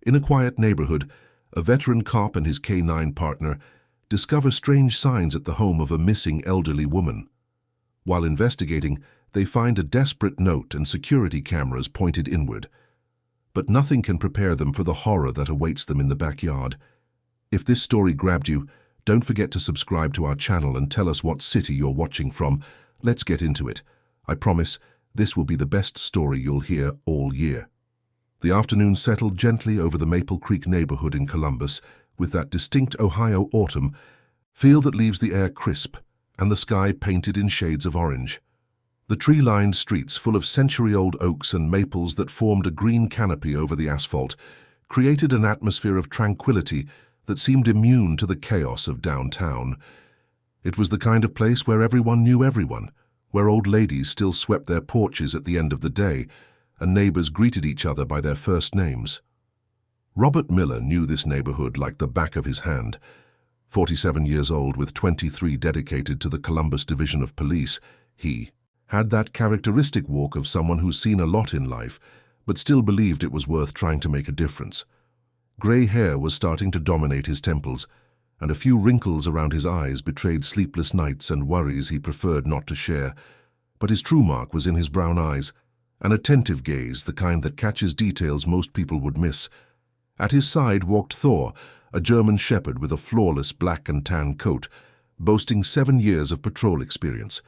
In a quiet neighborhood, a veteran cop and his K-9 partner discover strange signs at the home of a missing elderly woman. While investigating, they find a desperate note and security cameras pointed inward. But nothing can prepare them for the horror that awaits them in the backyard. If this story grabbed you, don't forget to subscribe to our channel and tell us what city you're watching from. Let's get into it. I promise this will be the best story you'll hear all year. The afternoon settled gently over the Maple Creek neighborhood in Columbus, with that distinct Ohio autumn feel that leaves the air crisp and the sky painted in shades of orange. The tree-lined streets full of century-old oaks and maples that formed a green canopy over the asphalt created an atmosphere of tranquility that seemed immune to the chaos of downtown. It was the kind of place where everyone knew everyone, where old ladies still swept their porches at the end of the day, and neighbors greeted each other by their first names. Robert Miller knew this neighborhood like the back of his hand. 47 years old with 23 dedicated to the Columbus Division of Police, he had that characteristic walk of someone who's seen a lot in life, but still believed it was worth trying to make a difference. Gray hair was starting to dominate his temples, and a few wrinkles around his eyes betrayed sleepless nights and worries he preferred not to share. But his true mark was in his brown eyes, an attentive gaze, the kind that catches details most people would miss. At his side walked Thor, a German shepherd with a flawless black and tan coat, boasting 7 years of patrol experience.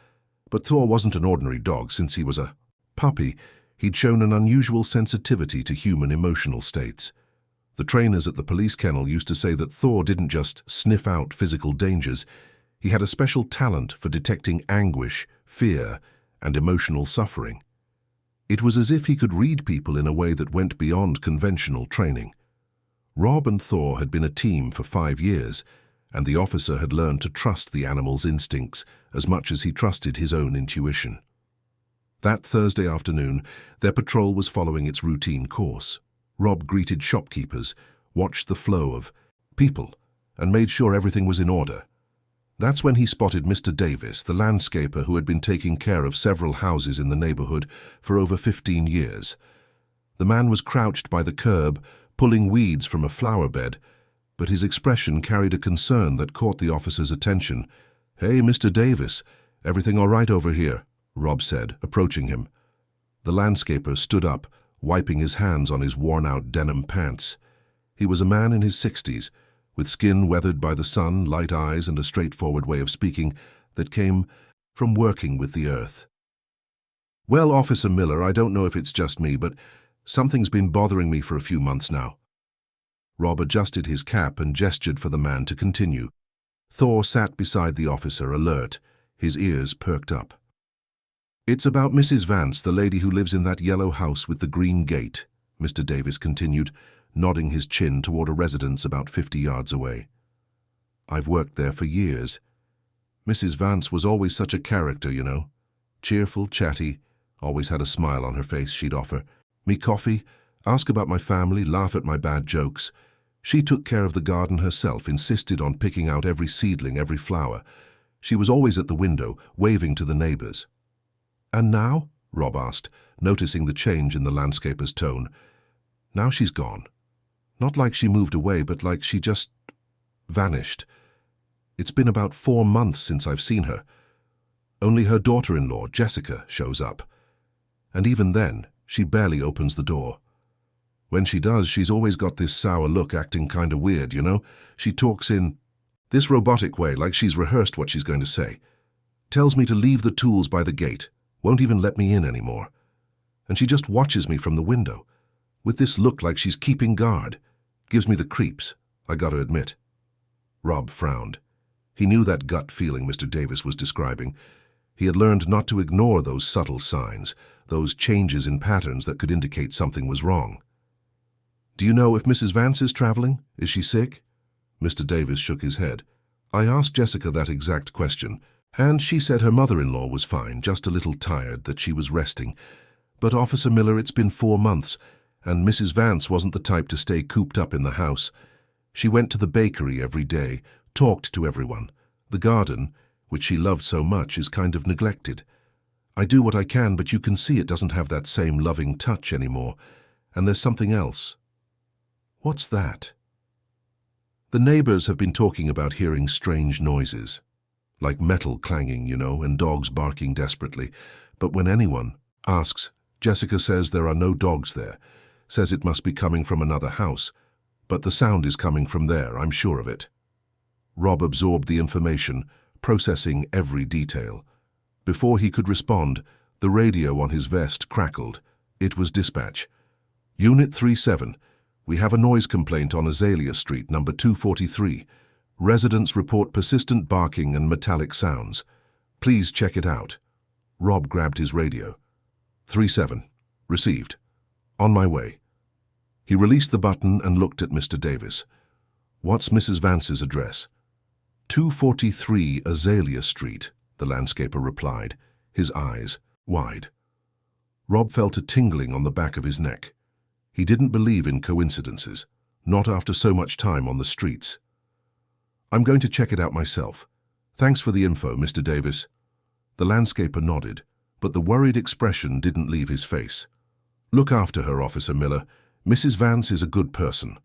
But Thor wasn't an ordinary dog. Since he was a puppy, he'd shown an unusual sensitivity to human emotional states. The trainers at the police kennel used to say that Thor didn't just sniff out physical dangers. He had a special talent for detecting anguish, fear, and emotional suffering. It was as if he could read people in a way that went beyond conventional training. Rob and Thor had been a team for 5 years, and the officer had learned to trust the animal's instincts as much as he trusted his own intuition. That Thursday afternoon, their patrol was following its routine course. Rob greeted shopkeepers, watched the flow of people, and made sure everything was in order. That's when he spotted Mr. Davis, the landscaper who had been taking care of several houses in the neighborhood for over 15 years. The man was crouched by the curb, pulling weeds from a flower bed, but his expression carried a concern that caught the officer's attention. "Hey, Mr. Davis, everything all right over here?" Rob said, approaching him. The landscaper stood up, wiping his hands on his worn-out denim pants. He was a man in his 60s, with skin weathered by the sun, light eyes, and a straightforward way of speaking that came from working with the earth. "Well, Officer Miller, I don't know if it's just me, but something's been bothering me for a few months now." Rob adjusted his cap and gestured for the man to continue. Thor sat beside the officer, alert, his ears perked up. "It's about Mrs. Vance, the lady who lives in that yellow house with the green gate," Mr. Davis continued, nodding his chin toward a residence about 50 yards away. "I've worked there for years. Mrs. Vance was always such a character, you know. Cheerful, chatty, always had a smile on her face she'd offer. Me coffee, ask about my family, laugh at my bad jokes. She took care of the garden herself, insisted on picking out every seedling, every flower. She was always at the window, waving to the neighbors." "And now?" Rob asked, noticing the change in the landscaper's tone. "Now she's gone. Not like she moved away, but like she just vanished. It's been about 4 months since I've seen her. Only her daughter-in-law, Jessica, shows up. And even then, she barely opens the door. When she does, she's always got this sour look, acting kinda weird, you know? She talks in this robotic way, like she's rehearsed what she's going to say. Tells me to leave the tools by the gate, won't even let me in anymore. And she just watches me from the window, with this look like she's keeping guard. Gives me the creeps, I gotta admit." Rob frowned. He knew that gut feeling Mr. Davis was describing. He had learned not to ignore those subtle signs, those changes in patterns that could indicate something was wrong. "Do you know if Mrs. Vance is traveling? Is she sick?" Mr. Davis shook his head. "I asked Jessica that exact question, and she said her mother-in-law was fine, just a little tired, that she was resting. But, Officer Miller, it's been 4 months, and Mrs. Vance wasn't the type to stay cooped up in the house. She went to the bakery every day, talked to everyone. The garden, which she loved so much, is kind of neglected. I do what I can, but you can see it doesn't have that same loving touch anymore. And there's something else." What's that? The neighbors have been talking about hearing strange noises, like metal clanging, and dogs barking desperately. But when anyone asks, Jessica says there are no dogs there, says it must be coming from another house, but the sound is coming from there, I'm sure of it. Rob absorbed the information, processing every detail. Before he could respond, the radio on his vest crackled. It was dispatch. Unit 37, we have a noise complaint on Azalea Street, number 243. Residents report persistent barking and metallic sounds. Please check it out. Rob grabbed his radio. 37. Received. On my way. He released the button and looked at Mr. Davis. What's Mrs. Vance's address? 243 Azalea Street, the landscaper replied, his eyes wide. Rob felt a tingling on the back of his neck. He didn't believe in coincidences, not after so much time on the streets. I'm going to check it out myself. Thanks for the info, Mr. Davis. The landscaper nodded, but the worried expression didn't leave his face. Look after her, Officer Miller. Mrs. Vance is a good person.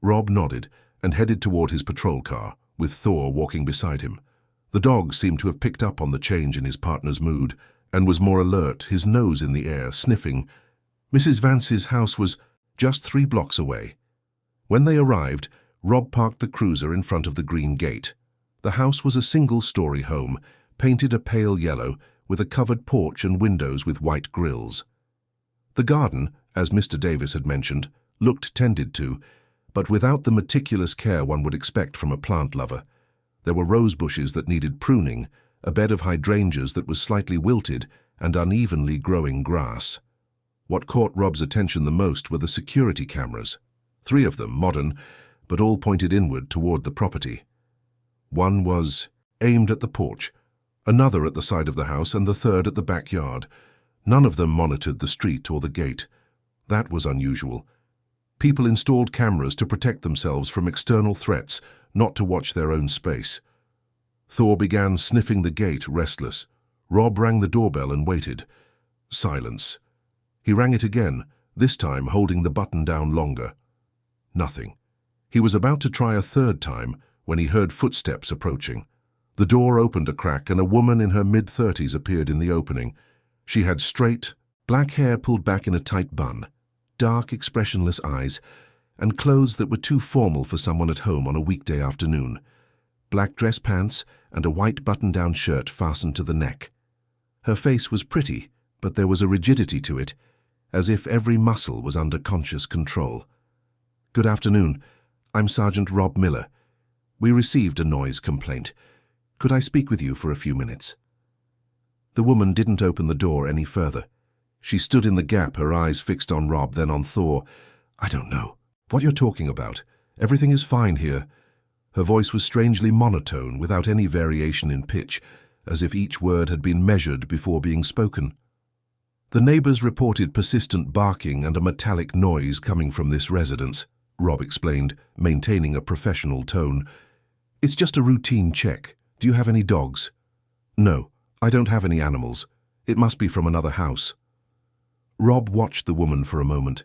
Rob nodded and headed toward his patrol car, with Thor walking beside him. The dog seemed to have picked up on the change in his partner's mood and was more alert, his nose in the air, sniffing. Mrs. Vance's house was just 3 blocks away. When they arrived, Rob parked the cruiser in front of the green gate. The house was a single-story home, painted a pale yellow, with a covered porch and windows with white grills. The garden, as Mr. Davis had mentioned, looked tended to, but without the meticulous care one would expect from a plant lover. There were rose bushes that needed pruning, a bed of hydrangeas that was slightly wilted, and unevenly growing grass. What caught Rob's attention the most were the security cameras. 3 of them, modern, but all pointed inward toward the property. One was aimed at the porch, another at the side of the house, and the third at the backyard. None of them monitored the street or the gate. That was unusual. People installed cameras to protect themselves from external threats, not to watch their own space. Thor began sniffing the gate, restless. Rob rang the doorbell and waited. Silence. He rang it again, this time holding the button down longer. Nothing. He was about to try a 3rd time when he heard footsteps approaching. The door opened a crack and a woman in her mid-30s appeared in the opening. She had straight, black hair pulled back in a tight bun, dark, expressionless eyes, and clothes that were too formal for someone at home on a weekday afternoon. Black dress pants and a white button-down shirt fastened to the neck. Her face was pretty, but there was a rigidity to it, as if every muscle was under conscious control. Good afternoon. I'm Sergeant Rob Miller. We received a noise complaint. Could I speak with you for a few minutes? The woman didn't open the door any further. She stood in the gap, her eyes fixed on Rob, then on Thor. I don't know what you're talking about. Everything is fine here. Her voice was strangely monotone, without any variation in pitch, as if each word had been measured before being spoken. The neighbors reported persistent barking and a metallic noise coming from this residence, Rob explained, maintaining a professional tone. It's just a routine check. Do you have any dogs? No, I don't have any animals. It must be from another house. Rob watched the woman for a moment.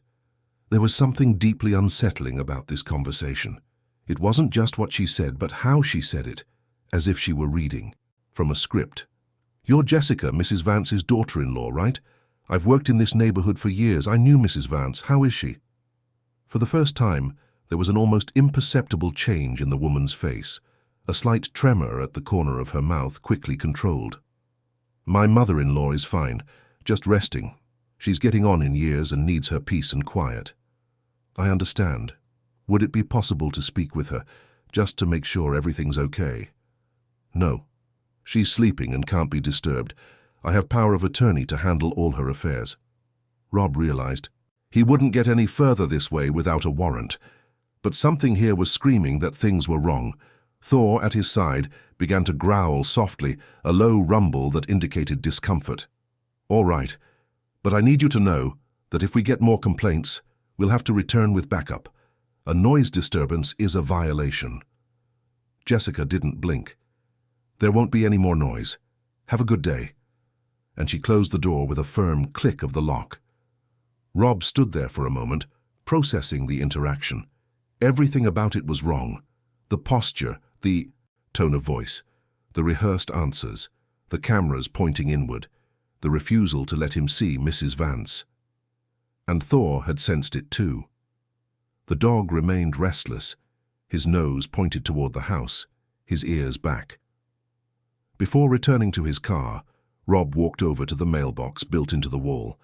There was something deeply unsettling about this conversation. It wasn't just what she said, but how she said it, as if she were reading from a script. You're Jessica, Mrs. Vance's daughter-in-law, right? I've worked in this neighborhood for years. I knew Mrs. Vance. How is she? For the first time, there was an almost imperceptible change in the woman's face, a slight tremor at the corner of her mouth quickly controlled. My mother-in-law is fine, just resting. She's getting on in years and needs her peace and quiet. I understand. Would it be possible to speak with her, just to make sure everything's okay? No. She's sleeping and can't be disturbed. I have power of attorney to handle all her affairs. Rob realized he wouldn't get any further this way without a warrant. But something here was screaming that things were wrong. Thor, at his side, began to growl softly, a low rumble that indicated discomfort. All right, but I need you to know that if we get more complaints, we'll have to return with backup. A noise disturbance is a violation. Jessica didn't blink. There won't be any more noise. Have a good day. And she closed the door with a firm click of the lock. Rob stood there for a moment, processing the interaction. Everything about it was wrong. The posture, the tone of voice, the rehearsed answers, the cameras pointing inward, the refusal to let him see Mrs. Vance. And Thor had sensed it too. The dog remained restless, his nose pointed toward the house, his ears back. Before returning to his car, Rob walked over to the mailbox built into the wall.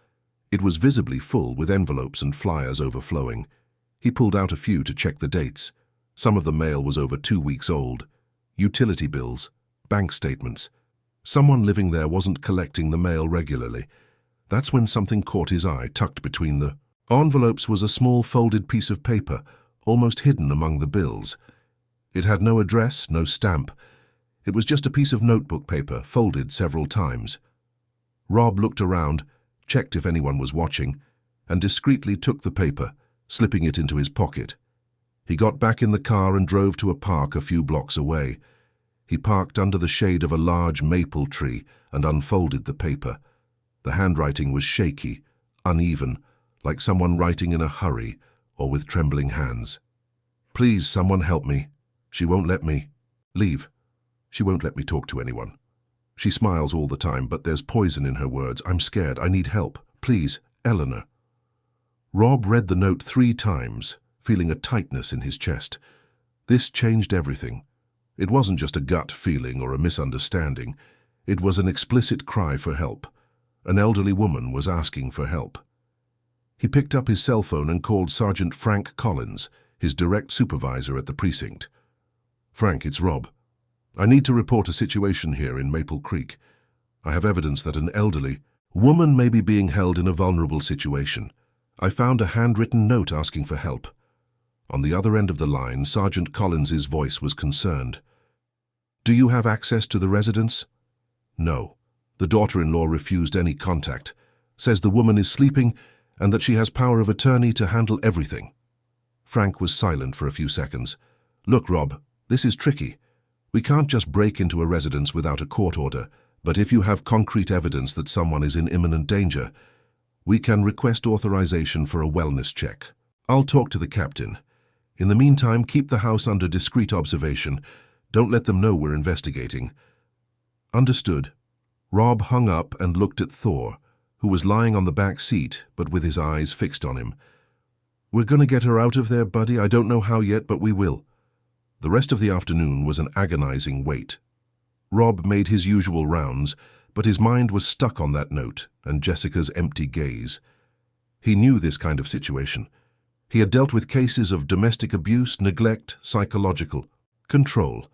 It was visibly full with envelopes and flyers overflowing. He pulled out a few to check the dates. Some of the mail was over 2 weeks old. Utility bills, bank statements. Someone living there wasn't collecting the mail regularly. That's when something caught his eye. Tucked between the envelopes was a small folded piece of paper, almost hidden among the bills. It had no address, no stamp. It was just a piece of notebook paper, folded several times. Rob looked around, checked if anyone was watching, and discreetly took the paper, slipping it into his pocket. He got back in the car and drove to a park a few blocks away. He parked under the shade of a large maple tree and unfolded the paper. The handwriting was shaky, uneven, like someone writing in a hurry or with trembling hands. "Please, someone help me. She won't let me leave. She won't let me talk to anyone. She smiles all the time, but there's poison in her words. I'm scared. I need help. Please, Eleanor." Rob read the note 3 times, feeling a tightness in his chest. This changed everything. It wasn't just a gut feeling or a misunderstanding. It was an explicit cry for help. An elderly woman was asking for help. He picked up his cell phone and called Sergeant Frank Collins, his direct supervisor at the precinct. "Frank, it's Rob. I need to report a situation here in Maple Creek. I have evidence that an elderly woman may be being held in a vulnerable situation. I found a handwritten note asking for help." On the other end of the line, Sergeant Collins's voice was concerned. "Do you have access to the residence?" "No. The daughter-in-law refused any contact, says the woman is sleeping and that she has power of attorney to handle everything." Frank was silent for a few seconds. "Look, Rob, this is tricky. We can't just break into a residence without a court order, but if you have concrete evidence that someone is in imminent danger, we can request authorization for a wellness check. I'll talk to the captain. In the meantime, keep the house under discreet observation. Don't let them know we're investigating." "Understood." Rob hung up and looked at Thor, who was lying on the back seat, but with his eyes fixed on him. "We're going to get her out of there, buddy. I don't know how yet, but we will." The rest of the afternoon was an agonizing wait. Rob made his usual rounds, but his mind was stuck on that note and Jessica's empty gaze. He knew this kind of situation. He had dealt with cases of domestic abuse, neglect, psychological control.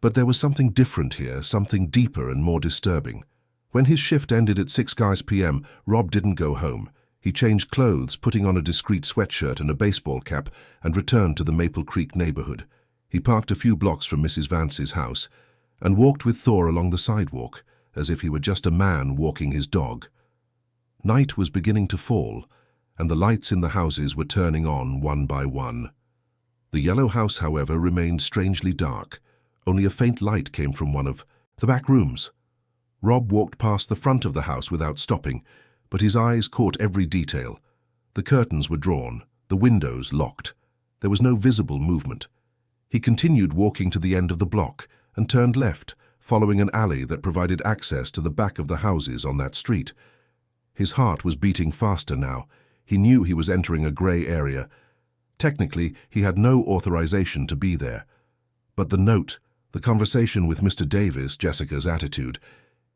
But there was something different here, something deeper and more disturbing. When his shift ended at 6 p.m., Rob didn't go home. He changed clothes, putting on a discreet sweatshirt and a baseball cap, and returned to the Maple Creek neighborhood. He parked a few blocks from Mrs. Vance's house and walked with Thor along the sidewalk, as if he were just a man walking his dog. Night was beginning to fall, and the lights in the houses were turning on one by one. The yellow house, however, remained strangely dark. Only a faint light came from one of the back rooms. Rob walked past the front of the house without stopping, but his eyes caught every detail. The curtains were drawn, the windows locked. There was no visible movement. He continued walking to the end of the block and turned left, following an alley that provided access to the back of the houses on that street. His heart was beating faster now. He knew he was entering a gray area. Technically, he had no authorization to be there. But the note, the conversation with Mr. Davis, Jessica's attitude,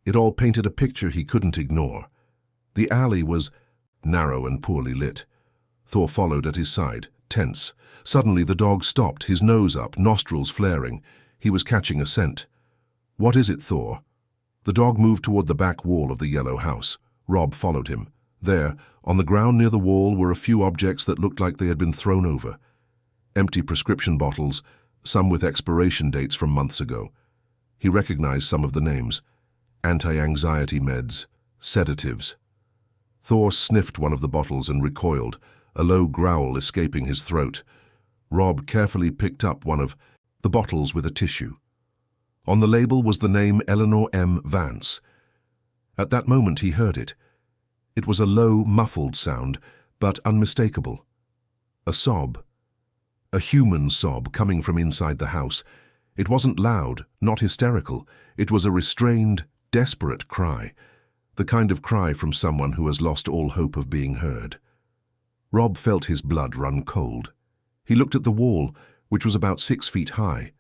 it all painted a picture he couldn't ignore. The alley was narrow and poorly lit. Thor followed at his side, tense. Suddenly the dog stopped, his nose up, nostrils flaring. He was catching a scent. "What is it, Thor?" The dog moved toward the back wall of the yellow house. Rob followed him. There, on the ground near the wall, were a few objects that looked like they had been thrown over. Empty prescription bottles, some with expiration dates from months ago. He recognized some of the names. Anti-anxiety meds, sedatives. Thor sniffed one of the bottles and recoiled, a low growl escaping his throat. Rob carefully picked up one of the bottles with a tissue. On the label was the name Eleanor M. Vance. At that moment he heard it. It was a low, muffled sound, but unmistakable. A sob. A human sob coming from inside the house. It wasn't loud, not hysterical. It was a restrained, desperate cry. The kind of cry from someone who has lost all hope of being heard. Rob felt his blood run cold. He looked at the wall, which was about 6 feet high.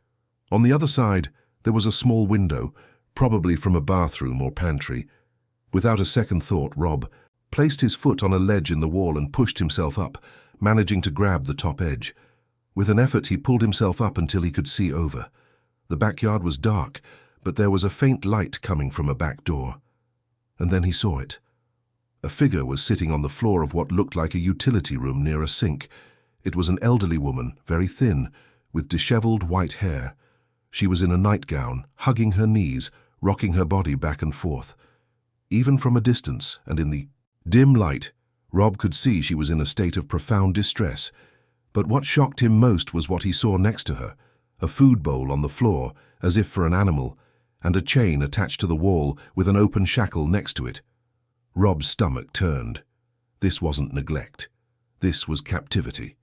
On the other side, there was a small window, probably from a bathroom or pantry. Without a second thought, Rob placed his foot on a ledge in the wall and pushed himself up, managing to grab the top edge. With an effort, he pulled himself up until he could see over. The backyard was dark, but there was a faint light coming from a back door. And then he saw it. A figure was sitting on the floor of what looked like a utility room near a sink. It was an elderly woman, very thin, with disheveled white hair. She was in a nightgown, hugging her knees, rocking her body back and forth. Even from a distance, and in the dim light, Rob could see she was in a state of profound distress. But what shocked him most was what he saw next to her, a food bowl on the floor, as if for an animal, and a chain attached to the wall with an open shackle next to it. Rob's stomach turned. This wasn't neglect. This was captivity.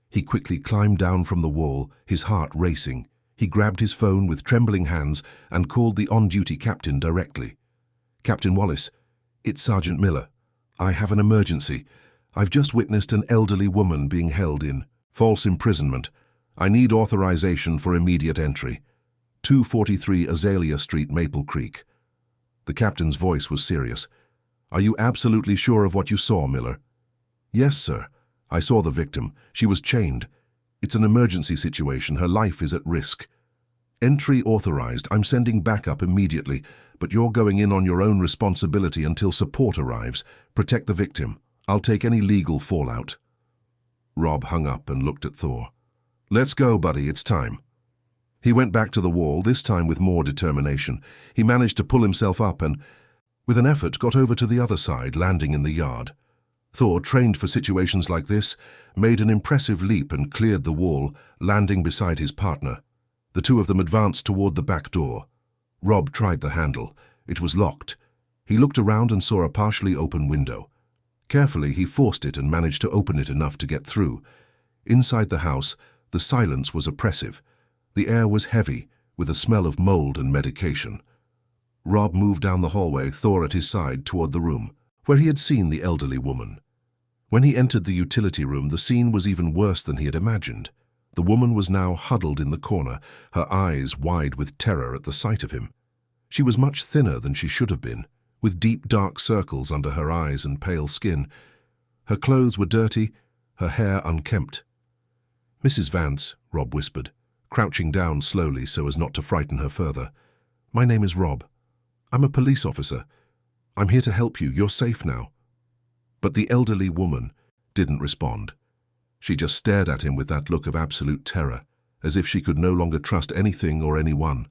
He quickly climbed down from the wall, his heart racing. He grabbed his phone with trembling hands and called the on-duty captain directly. "Captain Wallace, it's Sergeant Miller. I have an emergency. I've just witnessed an elderly woman being held in false imprisonment. I need authorization for immediate entry. 243 Azalea Street, Maple Creek." The captain's voice was serious. "Are you absolutely sure of what you saw, Miller?" "Yes, sir. I saw the victim. She was chained. It's an emergency situation. Her life is at risk." "Entry authorized. I'm sending backup immediately, but you're going in on your own responsibility until support arrives. Protect the victim. I'll take any legal fallout." Rob hung up and looked at Thor. "Let's go, buddy. It's time." He went back to the wall, this time with more determination. He managed to pull himself up and, with an effort, got over to the other side, landing in the yard. Thor, trained for situations like this, made an impressive leap and cleared the wall, landing beside his partner. The two of them advanced toward the back door. Rob tried the handle. It was locked. He looked around and saw a partially open window. Carefully, he forced it and managed to open it enough to get through. Inside the house, the silence was oppressive. The air was heavy, with a smell of mold and medication. Rob moved down the hallway, Thor at his side, toward the room, where he had seen the elderly woman. When he entered the utility room, the scene was even worse than he had imagined. The woman was now huddled in the corner, her eyes wide with terror at the sight of him. She was much thinner than she should have been, with deep dark circles under her eyes and pale skin. Her clothes were dirty, her hair unkempt. "Mrs. Vance," Rob whispered, crouching down slowly so as not to frighten her further. "My name is Rob. I'm a police officer. I'm here to help you. You're safe now." But the elderly woman didn't respond. She just stared at him with that look of absolute terror, as if she could no longer trust anything or anyone.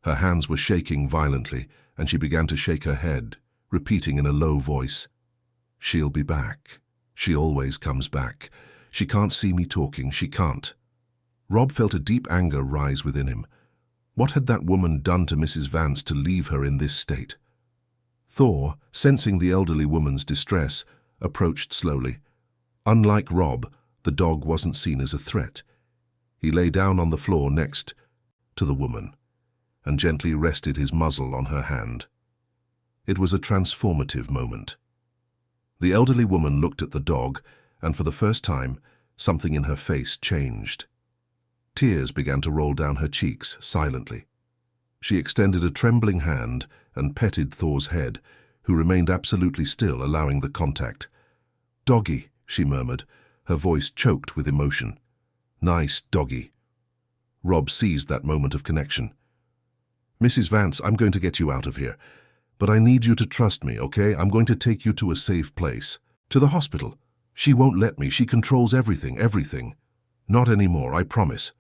Her hands were shaking violently, and she began to shake her head, repeating in a low voice, "She'll be back. She always comes back. She can't see me talking. She can't." Rob felt a deep anger rise within him. What had that woman done to Mrs. Vance to leave her in this state? Thor, sensing the elderly woman's distress, approached slowly. Unlike Rob, the dog wasn't seen as a threat. He lay down on the floor next to the woman and gently rested his muzzle on her hand. It was a transformative moment. The elderly woman looked at the dog, and for the first time, something in her face changed. Tears began to roll down her cheeks silently. She extended a trembling hand and petted Thor's head, who remained absolutely still, allowing the contact. "Doggy," she murmured, her voice choked with emotion. "Nice doggy." Rob seized that moment of connection. "Mrs. Vance, I'm going to get you out of here. But I need you to trust me, okay? I'm going to take you to a safe place. To the hospital. She won't let me. She controls everything, everything. Not anymore, I promise."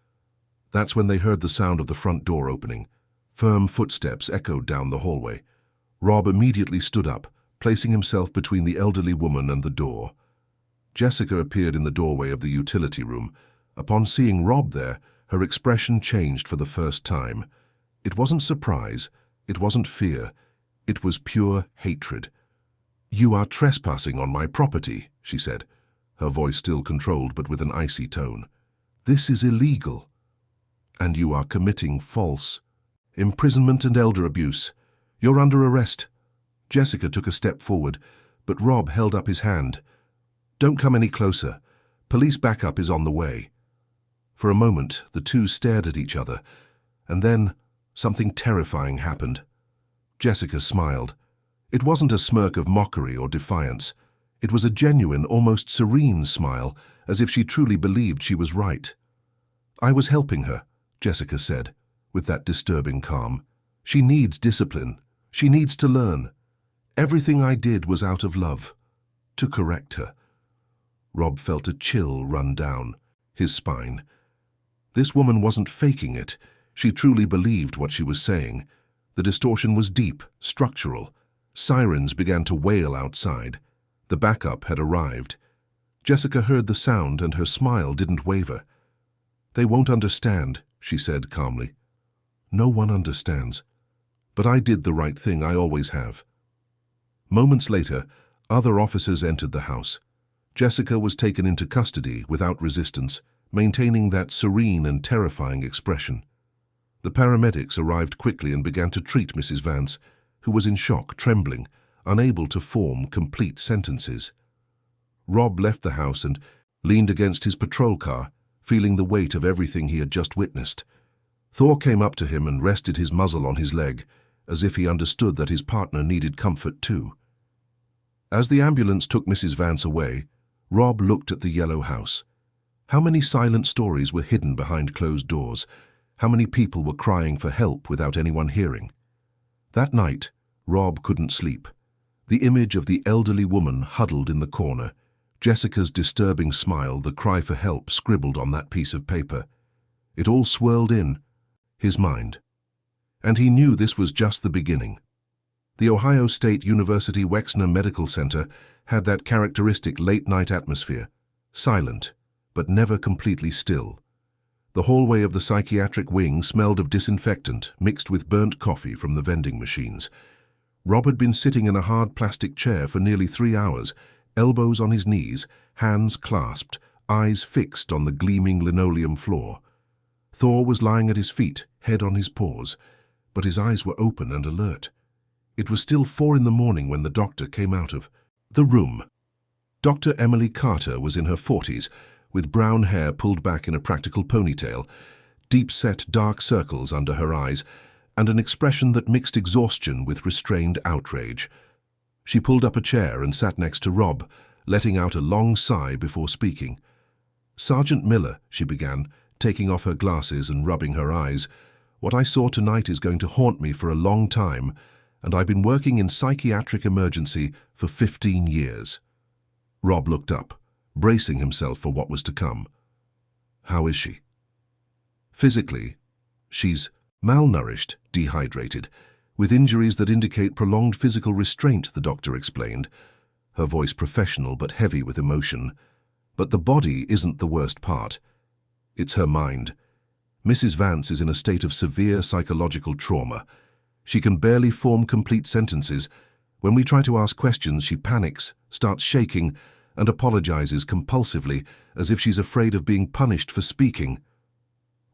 That's when they heard the sound of the front door opening. Firm footsteps echoed down the hallway. Rob immediately stood up, placing himself between the elderly woman and the door. Jessica appeared in the doorway of the utility room. Upon seeing Rob there, her expression changed for the first time. It wasn't surprise, it wasn't fear, it was pure hatred. "You are trespassing on my property," she said. her voice still controlled but with an icy tone. "This is illegal, and you are committing false imprisonment and elder abuse. You're under arrest." Jessica took a step forward, but Rob held up his hand. "Don't come any closer. Police backup is on the way." For a moment, the two stared at each other, and then something terrifying happened. Jessica smiled. It wasn't a smirk of mockery or defiance. It was a genuine, almost serene smile, as if she truly believed she was right. "I was helping her," Jessica said, with that disturbing calm. "She needs discipline. She needs to learn. Everything I did was out of love, to correct her." Rob felt a chill run down his spine. This woman wasn't faking it. She truly believed what she was saying. The distortion was deep, structural. Sirens began to wail outside. The backup had arrived. Jessica heard the sound and her smile didn't waver. "They won't understand," she said calmly. "No one understands. But I did the right thing, I always have." Moments later, other officers entered the house. Jessica was taken into custody without resistance, maintaining that serene and terrifying expression. The paramedics arrived quickly and began to treat Mrs. Vance, who was in shock, trembling, unable to form complete sentences. Rob left the house and leaned against his patrol car, feeling the weight of everything he had just witnessed. Thor came up to him and rested his muzzle on his leg, as if he understood that his partner needed comfort too. As the ambulance took Mrs. Vance away, Rob looked at the yellow house. How many silent stories were hidden behind closed doors? How many people were crying for help without anyone hearing? That night, Rob couldn't sleep. The image of the elderly woman huddled in the corner, Jessica's disturbing smile, the cry for help scribbled on that piece of paper. It all swirled in his mind. And he knew this was just the beginning. The Ohio State University Wexner Medical Center had that characteristic late-night atmosphere, silent, but never completely still. The hallway of the psychiatric wing smelled of disinfectant mixed with burnt coffee from the vending machines. Rob had been sitting in a hard plastic chair for nearly 3 hours, elbows on his knees, hands clasped, eyes fixed on the gleaming linoleum floor. Thor was lying at his feet, head on his paws, but his eyes were open and alert. It was still 4 in the morning when the doctor came out of the room. Dr. Emily Carter was in her 40s, with brown hair pulled back in a practical ponytail, deep-set dark circles under her eyes, and an expression that mixed exhaustion with restrained outrage. She pulled up a chair and sat next to Rob, letting out a long sigh before speaking. "Sergeant Miller," she began, taking off her glasses and rubbing her eyes, "what I saw tonight is going to haunt me for a long time, and I've been working in psychiatric emergency for 15 years. Rob looked up, bracing himself for what was to come. "How is she?" "Physically, she's malnourished, dehydrated, with injuries that indicate prolonged physical restraint," the doctor explained, her voice professional but heavy with emotion. "But the body isn't the worst part. It's her mind. Mrs. Vance is in a state of severe psychological trauma. She can barely form complete sentences. When we try to ask questions, she panics, starts shaking, and apologizes compulsively, as if she's afraid of being punished for speaking."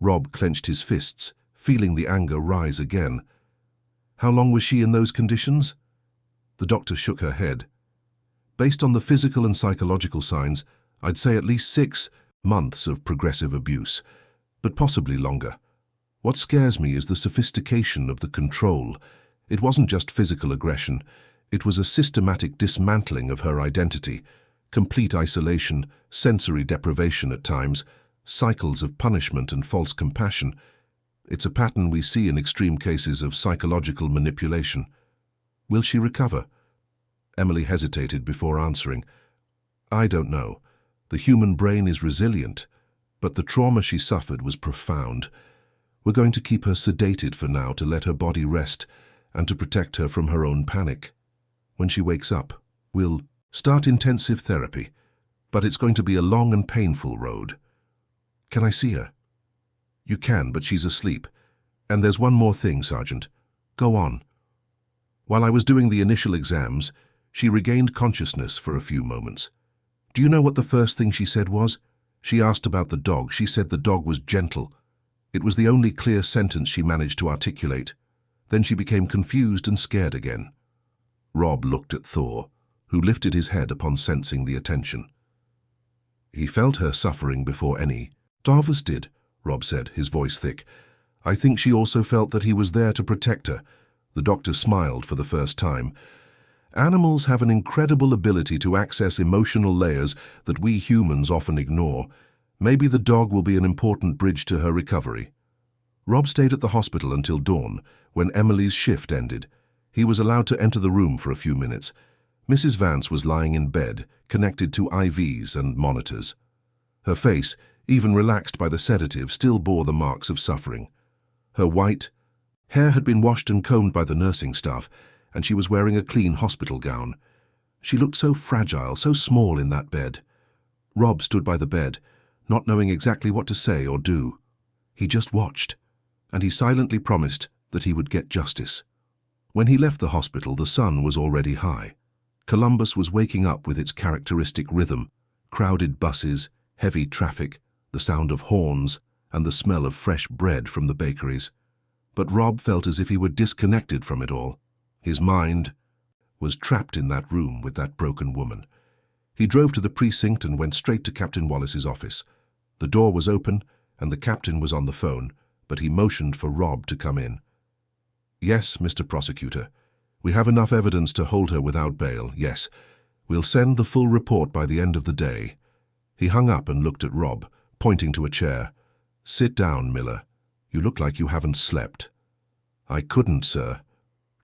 Rob clenched his fists, feeling the anger rise again. "How long was she in those conditions?" The doctor shook her head. "Based on the physical and psychological signs, I'd say at least 6 months of progressive abuse, but possibly longer. What scares me is the sophistication of the control. It wasn't just physical aggression. It was a systematic dismantling of her identity, complete isolation, sensory deprivation at times, cycles of punishment and false compassion. It's a pattern we see in extreme cases of psychological manipulation." "Will she recover?" Emily hesitated before answering. "I don't know. The human brain is resilient, but the trauma she suffered was profound. We're going to keep her sedated for now to let her body rest and to protect her from her own panic. When she wakes up, we'll start intensive therapy, but it's going to be a long and painful road." "Can I see her?" "You can, but she's asleep. And there's one more thing, Sergeant. Go on." "While I was doing the initial exams, she regained consciousness for a few moments. Do you know what the first thing she said was? She asked about the dog. She said the dog was gentle. It was the only clear sentence she managed to articulate. Then she became confused and scared again. Rob looked at Thor, who lifted his head upon sensing the attention. He felt her suffering before any of us did, Rob said, his voice thick. I think she also felt that he was there to protect her. The doctor smiled for the first time. Animals have an incredible ability to access emotional layers that we humans often ignore. Maybe the dog will be an important bridge to her recovery. Rob stayed at the hospital until dawn, when Emily's shift ended. He was allowed to enter the room for a few minutes. Mrs. Vance was lying in bed, connected to IVs and monitors. Her face, even relaxed by the sedative, still bore the marks of suffering. Her white hair had been washed and combed by the nursing staff, and she was wearing a clean hospital gown. She looked so fragile, so small in that bed. Rob stood by the bed, not knowing exactly what to say or do. He just watched, and he silently promised that he would get justice. When he left the hospital, the sun was already high. Columbus was waking up with its characteristic rhythm: crowded buses, heavy traffic, the sound of horns, and the smell of fresh bread from the bakeries. But Rob felt as if he were disconnected from it all. His mind was trapped in that room with that broken woman. He drove to the precinct and went straight to Captain Wallace's office. The door was open, and the captain was on the phone, but he motioned for Rob to come in. Yes, Mr. Prosecutor. We have enough evidence to hold her without bail, yes. We'll send the full report by the end of the day. He hung up and looked at Rob, pointing to a chair. Sit down, Miller. You look like you haven't slept. I couldn't, sir.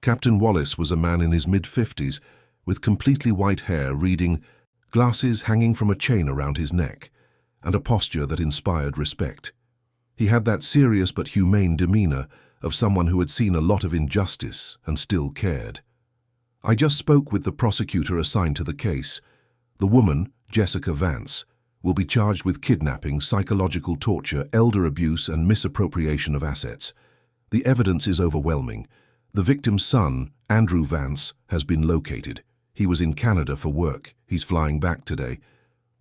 Captain Wallace was a man in his mid-50s, with completely white hair, reading, glasses hanging from a chain around his neck, and a posture that inspired respect. He had that serious but humane demeanor of someone who had seen a lot of injustice and still cared. I just spoke with the prosecutor assigned to the case. The woman, Jessica Vance, will be charged with kidnapping, psychological torture, elder abuse, and misappropriation of assets. The evidence is overwhelming. The victim's son, Andrew Vance, has been located. He was in Canada for work. He's flying back today.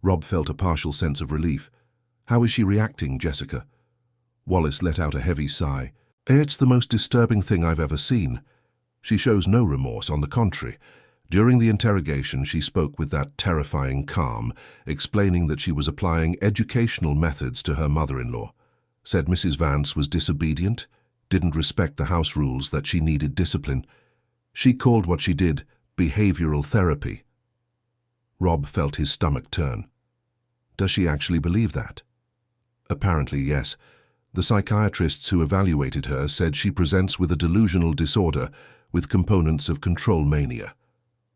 Rob felt a partial sense of relief. How is she reacting, Jessica? Wallace let out a heavy sigh. It's the most disturbing thing I've ever seen. She shows no remorse, on the contrary. During the interrogation, she spoke with that terrifying calm, explaining that she was applying educational methods to her mother-in-law. Said Mrs. Vance was disobedient, didn't respect the house rules, that she needed discipline. She called what she did behavioral therapy. Rob felt his stomach turn. Does she actually believe that? Apparently, yes. The psychiatrists who evaluated her said she presents with a delusional disorder with components of control mania.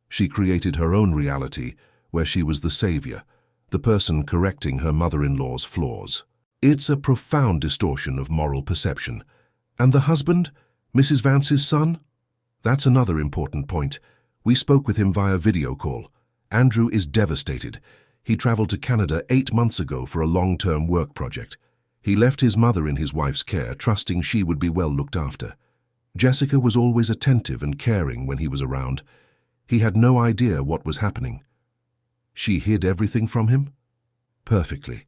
She created her own reality where she was the savior, the person correcting her mother-in-law's flaws. It's a profound distortion of moral perception. And the husband? Mrs. Vance's son? That's another important point. We spoke with him via video call. Andrew is devastated. He traveled to Canada 8 months ago for a long-term work project. He left his mother in his wife's care, trusting she would be well looked after. Jessica was always attentive and caring when he was around. He had no idea what was happening. She hid everything from him? Perfectly.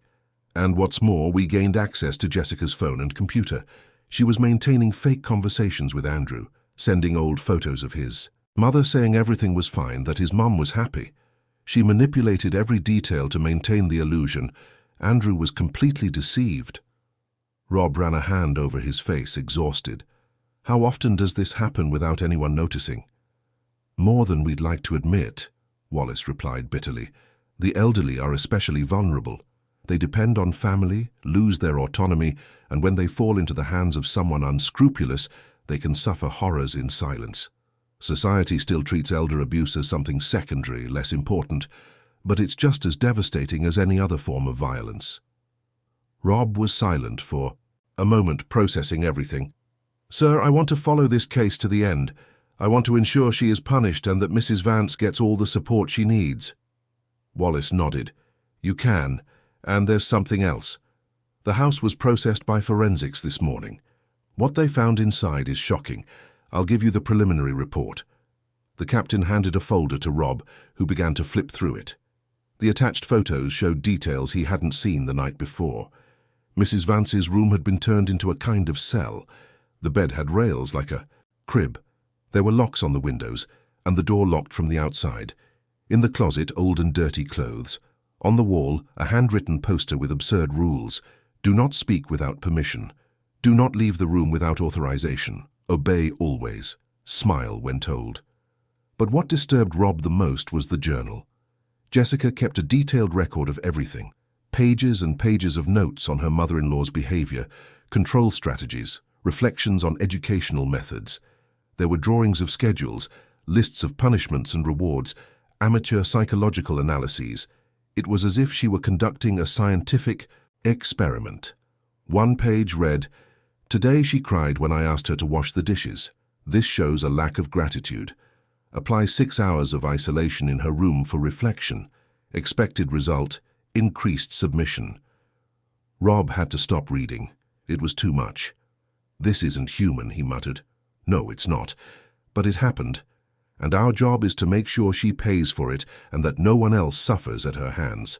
And what's more, we gained access to Jessica's phone and computer. She was maintaining fake conversations with Andrew, sending old photos of his mother, saying everything was fine, that his mum was happy. She manipulated every detail to maintain the illusion. Andrew was completely deceived. Rob ran a hand over his face, exhausted. How often does this happen without anyone noticing? More than we'd like to admit, Wallace replied bitterly. The elderly are especially vulnerable. They depend on family, lose their autonomy, and when they fall into the hands of someone unscrupulous, they can suffer horrors in silence. Society still treats elder abuse as something secondary, less important, but it's just as devastating as any other form of violence. Rob was silent for a moment, processing everything. Sir, I want to follow this case to the end. I want to ensure she is punished and that Mrs. Vance gets all the support she needs. Wallace nodded. You can, and there's something else. The house was processed by forensics this morning. What they found inside is shocking. I'll give you the preliminary report. The captain handed a folder to Rob, who began to flip through it. The attached photos showed details he hadn't seen the night before. Mrs. Vance's room had been turned into a kind of cell. The bed had rails like a crib. There were locks on the windows, and the door locked from the outside. In the closet, old and dirty clothes. On the wall, a handwritten poster with absurd rules. Do not speak without permission. Do not leave the room without authorization. Obey always. Smile when told. But what disturbed Rob the most was the journal. Jessica kept a detailed record of everything. Pages and pages of notes on her mother-in-law's behavior, control strategies, reflections on educational methods. There were drawings of schedules, lists of punishments and rewards, amateur psychological analyses. It was as if she were conducting a scientific experiment. One page read, "Today she cried when I asked her to wash the dishes. This shows a lack of gratitude. Apply 6 hours of isolation in her room for reflection. Expected result, increased submission." Rob had to stop reading. It was too much. "This isn't human," he muttered. "No, it's not. But it happened. And our job is to make sure she pays for it and that no one else suffers at her hands."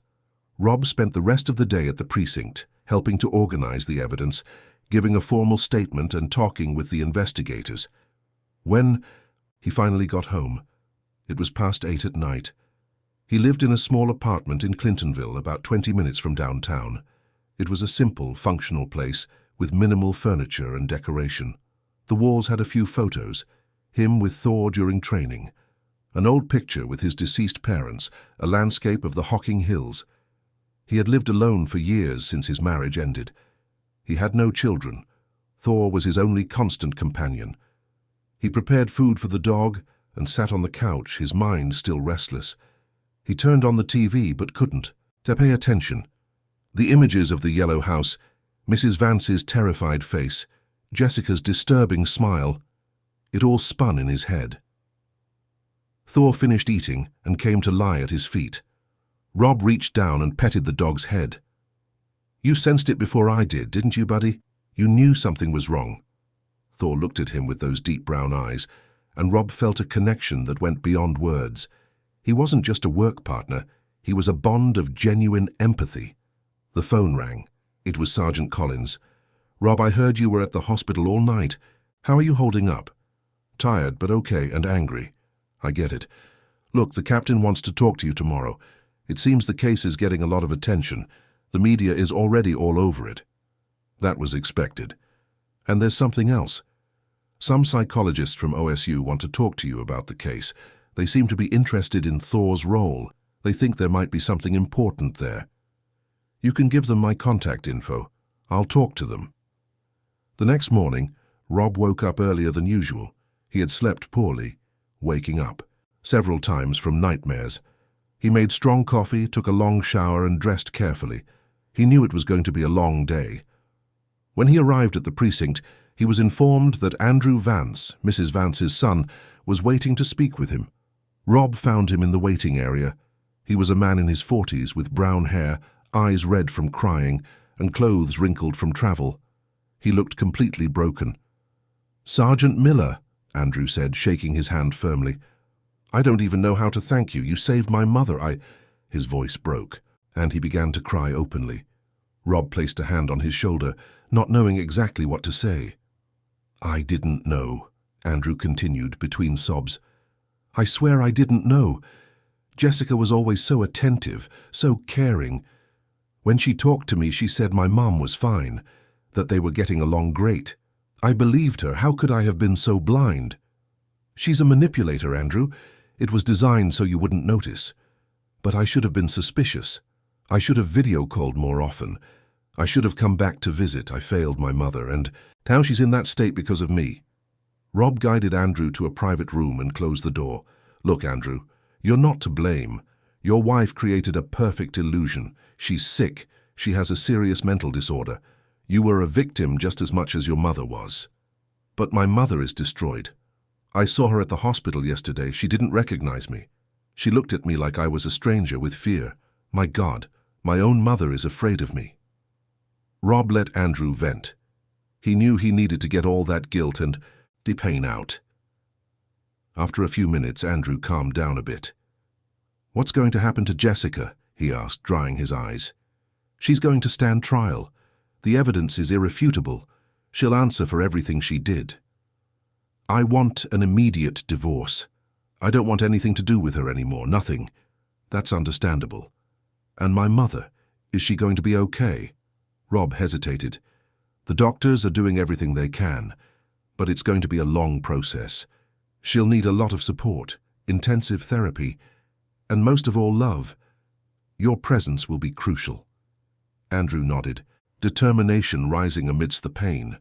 Rob spent the rest of the day at the precinct, helping to organize the evidence, giving a formal statement and talking with the investigators. When he finally got home, it was past 8 at night. He lived in a small apartment in Clintonville, about 20 minutes from downtown. It was a simple, functional place with minimal furniture and decoration. The walls had a few photos, him with Thor during training, an old picture with his deceased parents, a landscape of the Hocking Hills. He had lived alone for years since his marriage ended. He had no children. Thor was his only constant companion. He prepared food for the dog and sat on the couch, his mind still restless. He turned on the TV but couldn't to pay attention. The images of the yellow house, Mrs. Vance's terrified face, Jessica's disturbing smile, it all spun in his head. Thor finished eating and came to lie at his feet. Rob reached down and petted the dog's head. "You sensed it before I did, didn't you, buddy? You knew something was wrong." Thor looked at him with those deep brown eyes, and Rob felt a connection that went beyond words. He wasn't just a work partner, he was a bond of genuine empathy. The phone rang. It was Sergeant Collins. "Rob, I heard you were at the hospital all night. How are you holding up?" "Tired, but okay, and angry." "I get it. Look, the captain wants to talk to you tomorrow. It seems the case is getting a lot of attention. The media is already all over it." That was expected. "And there's something else. Some psychologists from OSU want to talk to you about the case. They seem to be interested in Thor's role. They think there might be something important there. You can give them my contact info. I'll talk to them." The next morning, Rob woke up earlier than usual. He had slept poorly, waking up several times from nightmares. He made strong coffee, took a long shower, and dressed carefully. He knew it was going to be a long day. When he arrived at the precinct, he was informed that Andrew Vance, Mrs. Vance's son, was waiting to speak with him. Rob found him in the waiting area. He was a man in his 40s with brown hair, eyes red from crying, and clothes wrinkled from travel. He looked completely broken. "Sergeant Miller," Andrew said, shaking his hand firmly. "I don't even know how to thank you. You saved my mother. His voice broke, and he began to cry openly. Rob placed a hand on his shoulder, not knowing exactly what to say. "I didn't know," Andrew continued between sobs. "I swear I didn't know. Jessica was always so attentive, so caring. When she talked to me, she said my mom was fine, that they were getting along great. I believed her. How could I have been so blind? She's a manipulator, Andrew. It was designed so you wouldn't notice. But I should have been suspicious. I should have video called more often. I should have come back to visit. I failed my mother, and now she's in that state because of me." Rob guided Andrew to a private room and closed the door. "Look, Andrew, you're not to blame. Your wife created a perfect illusion. She's sick. She has a serious mental disorder. You were a victim just as much as your mother was. But my mother is destroyed. I saw her at the hospital yesterday. She didn't recognize me. She looked at me like I was a stranger with fear. My God, my own mother is afraid of me." Rob let Andrew vent. He knew he needed to get all that guilt and pain out. After a few minutes, Andrew calmed down a bit. "What's going to happen to Jessica?" he asked, drying his eyes. She's going to stand trial. The evidence is irrefutable. She'll answer for everything she did. I want an immediate divorce. I don't want anything to do with her anymore, nothing. That's understandable. And my mother, is she going to be okay? Rob hesitated. The doctors are doing everything they can, but it's going to be a long process. She'll need a lot of support, intensive therapy, and most of all, love. Your presence will be crucial. Andrew nodded, determination rising amidst the pain.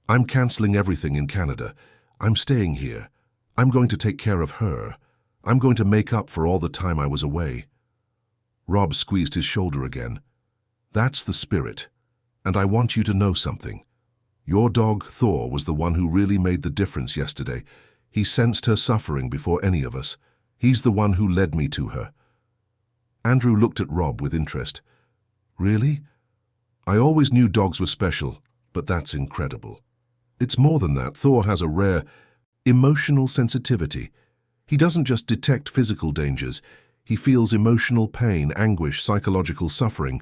I'm cancelling everything in Canada. I'm staying here. I'm going to take care of her. I'm going to make up for all the time I was away. Rob squeezed his shoulder again. That's the spirit. And I want you to know something. Your dog, Thor, was the one who really made the difference yesterday. He sensed her suffering before any of us. He's the one who led me to her. Andrew looked at Rob with interest. Really? I always knew dogs were special, but that's incredible. It's more than that. Thor has a rare, emotional sensitivity. He doesn't just detect physical dangers. He feels emotional pain, anguish, psychological suffering.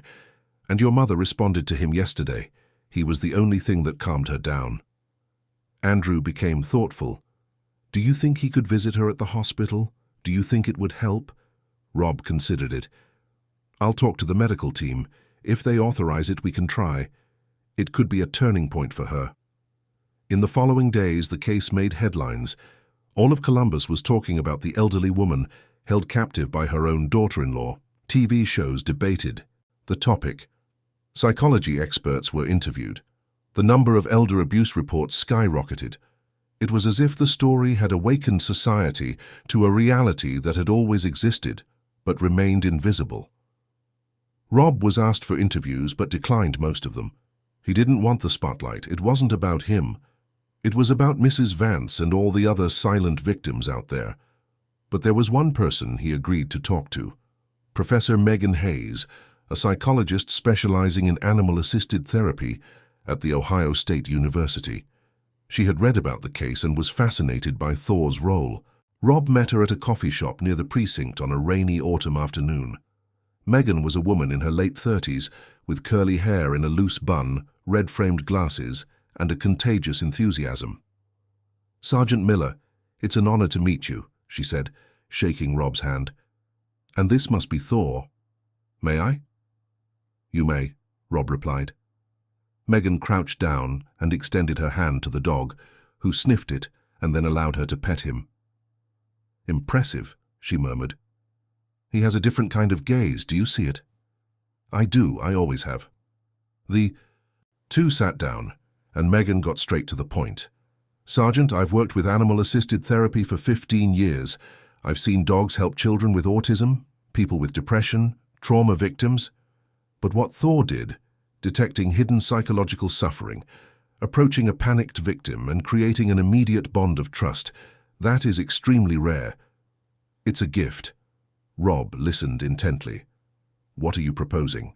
And your mother responded to him yesterday. He was the only thing that calmed her down. Andrew became thoughtful. Do you think he could visit her at the hospital? Do you think it would help? Rob considered it. I'll talk to the medical team. If they authorize it, we can try. It could be a turning point for her. In the following days, the case made headlines. All of Columbus was talking about the elderly woman held captive by her own daughter-in-law. TV shows debated the topic. Psychology experts were interviewed. The number of elder abuse reports skyrocketed. It was as if the story had awakened society to a reality that had always existed, but remained invisible. Rob was asked for interviews but declined most of them. He didn't want the spotlight. It wasn't about him. It was about Mrs. Vance and all the other silent victims out there. But there was one person he agreed to talk to. Professor Megan Hayes, a psychologist specializing in animal-assisted therapy at the Ohio State University. She had read about the case and was fascinated by Thor's role. Rob met her at a coffee shop near the precinct on a rainy autumn afternoon. Megan was a woman in her late 30s, with curly hair in a loose bun, red-framed glasses, and a contagious enthusiasm. Sergeant Miller, it's an honor to meet you, she said, shaking Rob's hand. And this must be Thor. May I? You may, Rob replied. Megan crouched down and extended her hand to the dog, who sniffed it and then allowed her to pet him. Impressive, she murmured. He has a different kind of gaze, do you see it? I do, I always have. The two sat down, and Megan got straight to the point. Sergeant, I've worked with animal-assisted therapy for 15 years. I've seen dogs help children with autism, people with depression, trauma victims. But what Thor did, detecting hidden psychological suffering, approaching a panicked victim and creating an immediate bond of trust, that is extremely rare. It's a gift. Rob listened intently. What are you proposing?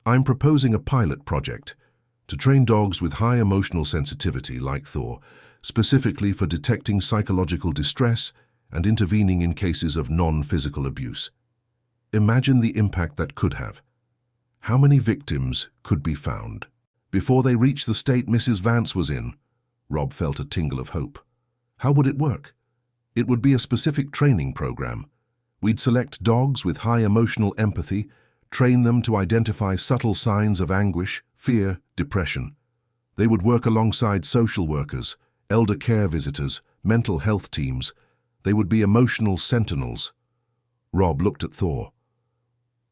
I'm proposing a pilot project to train dogs with high emotional sensitivity like Thor, specifically for detecting psychological distress and intervening in cases of non-physical abuse. Imagine the impact that could have. How many victims could be found? Before they reached the state Mrs. Vance was in, Rob felt a tingle of hope. How would it work? It would be a specific training program. We'd select dogs with high emotional empathy, train them to identify subtle signs of anguish, fear, depression. They would work alongside social workers, elder care visitors, mental health teams. They would be emotional sentinels. Rob looked at Thor.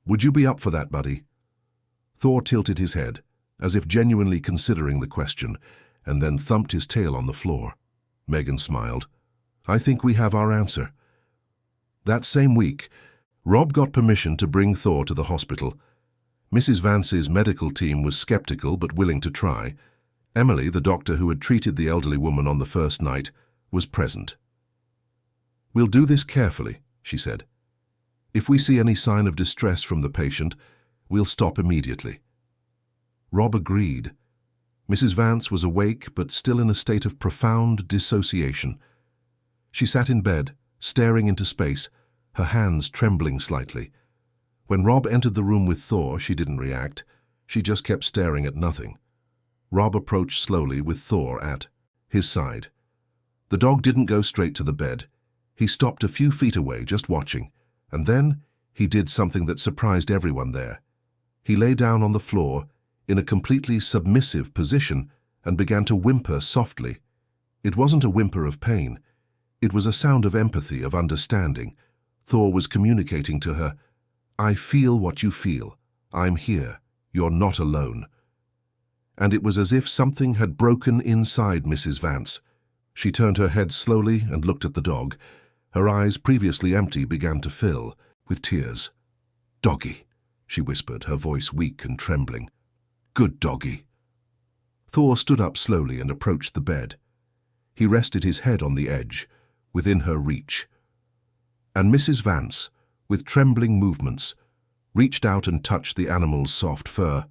Would you be up for that, buddy? Thor tilted his head, as if genuinely considering the question, and then thumped his tail on the floor. Megan smiled. I think we have our answer. That same week, Rob got permission to bring Thor to the hospital. Mrs. Vance's medical team was skeptical but willing to try. Emily, the doctor who had treated the elderly woman on the first night, was present. We'll do this carefully, she said. If we see any sign of distress from the patient, we'll stop immediately. Rob agreed. Mrs. Vance was awake but still in a state of profound dissociation. She sat in bed, staring into space, her hands trembling slightly. When Rob entered the room with Thor, she didn't react. She just kept staring at nothing. Rob approached slowly with Thor at his side. The dog didn't go straight to the bed. He stopped a few feet away, just watching, and then he did something that surprised everyone there. He lay down on the floor in a completely submissive position and began to whimper softly. It wasn't a whimper of pain. It was a sound of empathy, of understanding. Thor was communicating to her, "I feel what you feel. I'm here. You're not alone." And it was as if something had broken inside Mrs. Vance. She turned her head slowly and looked at the dog. Her eyes, previously empty, began to fill with tears. "Doggy," she whispered, her voice weak and trembling. "Good doggy." Thor stood up slowly and approached the bed. He rested his head on the edge, within her reach. And Mrs. Vance, with trembling movements, reached out and touched the animal's soft fur.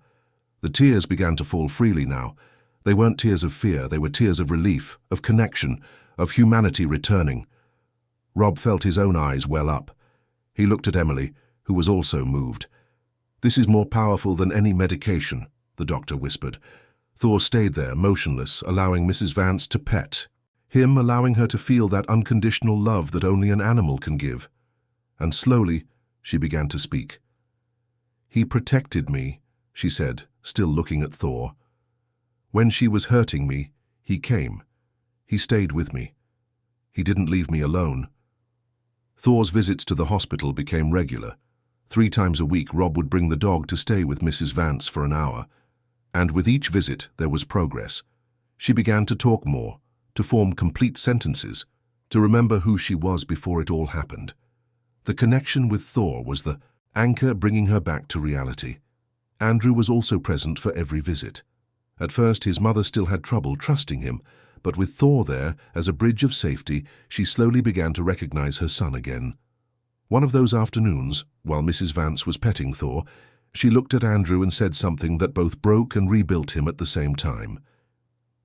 The tears began to fall freely now. They weren't tears of fear, they were tears of relief, of connection, of humanity returning. Rob felt his own eyes well up. He looked at Emily, who was also moved. "This is more powerful than any medication," the doctor whispered. Thor stayed there, motionless, allowing Mrs. Vance to pet him, allowing her to feel that unconditional love that only an animal can give. And slowly, she began to speak. "He protected me," she said, still looking at Thor. "When she was hurting me, he came. He stayed with me. He didn't leave me alone." Thor's visits to the hospital became regular. 3 times a week, Rob would bring the dog to stay with Mrs. Vance for an hour. And with each visit, there was progress. She began to talk more, to form complete sentences, to remember who she was before it all happened. The connection with Thor was the anchor bringing her back to reality. Andrew was also present for every visit. At first, his mother still had trouble trusting him, but with Thor there as a bridge of safety, she slowly began to recognize her son again. One of those afternoons, while Mrs. Vance was petting Thor, she looked at Andrew and said something that both broke and rebuilt him at the same time.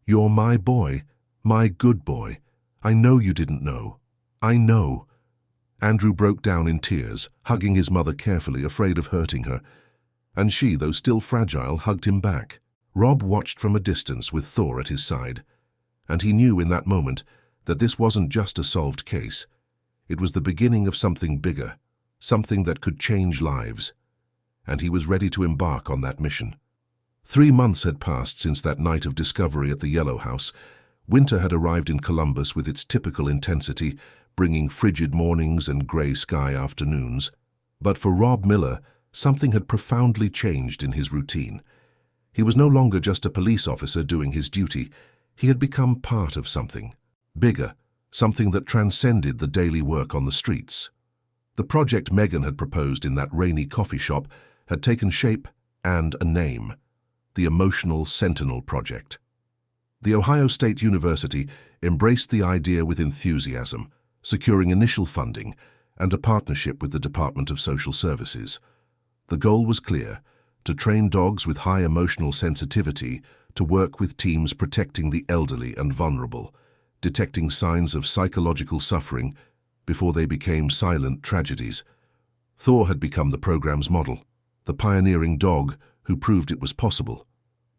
"You're my boy, my good boy. I know you didn't know. I know." Andrew broke down in tears, hugging his mother carefully, afraid of hurting her. And she, though still fragile, hugged him back. Rob watched from a distance with Thor at his side. And he knew in that moment that this wasn't just a solved case. It was the beginning of something bigger, something that could change lives. And he was ready to embark on that mission. 3 months had passed since that night of discovery at the Yellow House. Winter had arrived in Columbus with its typical intensity, bringing frigid mornings and grey sky afternoons. But for Rob Miller, something had profoundly changed in his routine. He was no longer just a police officer doing his duty. He had become part of something bigger, something that transcended the daily work on the streets. The project Megan had proposed in that rainy coffee shop had taken shape and a name: the Emotional Sentinel Project. The Ohio State University embraced the idea with enthusiasm, securing initial funding and a partnership with the Department of Social Services. The goal was clear: to train dogs with high emotional sensitivity to work with teams protecting the elderly and vulnerable, detecting signs of psychological suffering before they became silent tragedies. Thor had become the program's model, the pioneering dog who proved it was possible.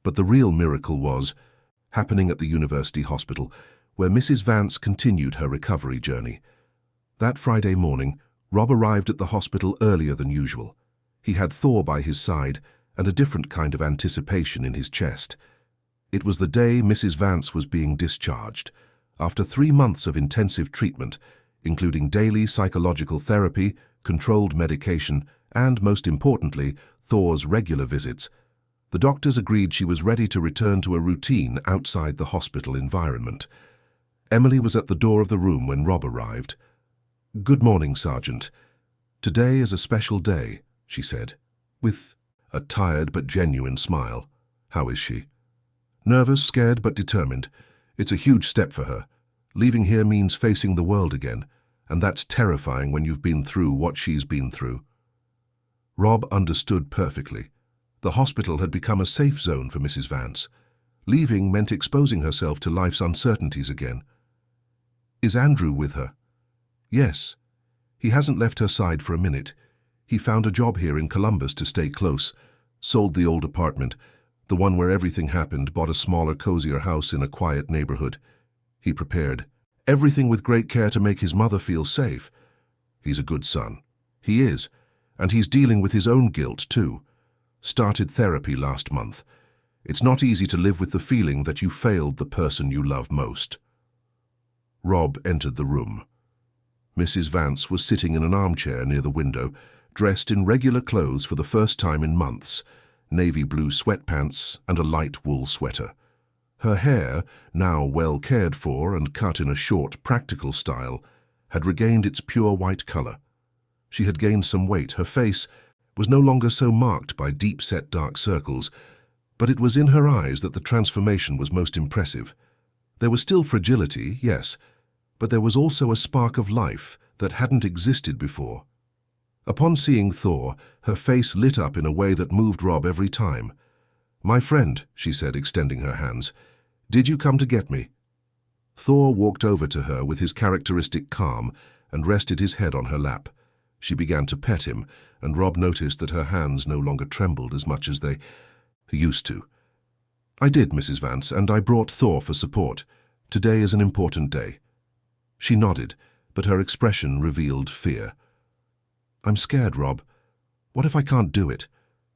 But the real miracle was happening at the university hospital, where Mrs. Vance continued her recovery journey. That Friday morning, Rob arrived at the hospital earlier than usual. He had Thor by his side and a different kind of anticipation in his chest. It was the day Mrs. Vance was being discharged, after 3 months of intensive treatment, including daily psychological therapy, controlled medication, and, most importantly, Thor's regular visits. The doctors agreed she was ready to return to a routine outside the hospital environment. Emily was at the door of the room when Rob arrived. "Good morning, Sergeant. Today is a special day," she said, with a tired but genuine smile. "How is she?" "Nervous, scared, but determined. It's a huge step for her. Leaving here means facing the world again, and that's terrifying when you've been through what she's been through." Rob understood perfectly. The hospital had become a safe zone for Mrs. Vance. Leaving meant exposing herself to life's uncertainties again. "Is Andrew with her?" "Yes. He hasn't left her side for a minute. He found a job here in Columbus to stay close, sold the old apartment, the one where everything happened, bought a smaller, cozier house in a quiet neighborhood. He prepared everything with great care to make his mother feel safe. He's a good son. He is, and he's dealing with his own guilt too. Started therapy last month. It's not easy to live with the feeling that you failed the person you love most. Rob entered the room. Mrs. Vance was sitting in an armchair near the window, dressed in regular clothes for the first time in months, navy blue sweatpants and a light wool sweater. Her hair, now well cared for and cut in a short, practical style, had regained its pure white color. She had gained some weight. Her face was no longer so marked by deep-set dark circles, but it was in her eyes that the transformation was most impressive. There was still fragility, yes, but there was also a spark of life that hadn't existed before. Upon seeing Thor, her face lit up in a way that moved Rob every time. "My friend," she said, extending her hands, "did you come to get me?" Thor walked over to her with his characteristic calm and rested his head on her lap. She began to pet him, and Rob noticed that her hands no longer trembled as much as they used to. "I did, Mrs. Vance, and I brought Thor for support. Today is an important day." She nodded, but her expression revealed fear. "I'm scared, Rob. What if I can't do it?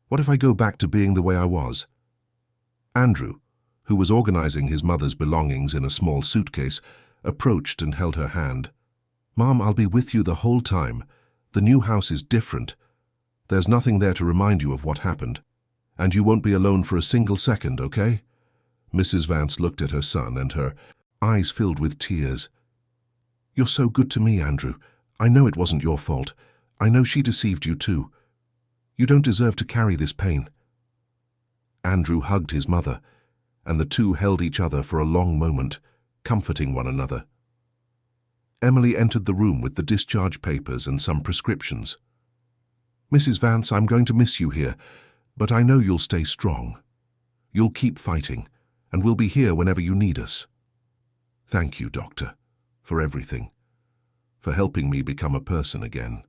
What if I go back to being the way I was?" Andrew, who was organizing his mother's belongings in a small suitcase, approached and held her hand. "Mom, I'll be with you the whole time. The new house is different. There's nothing there to remind you of what happened. And you won't be alone for a single second, okay?" Mrs. Vance looked at her son, and her eyes filled with tears. "You're so good to me, Andrew. I know it wasn't your fault. I know she deceived you too. You don't deserve to carry this pain." Andrew hugged his mother, and the two held each other for a long moment, comforting one another. Emily entered the room with the discharge papers and some prescriptions. "Mrs. Vance, I'm going to miss you here, but I know you'll stay strong. You'll keep fighting, and we'll be here whenever you need us." "Thank you, Doctor, for everything, for helping me become a person again."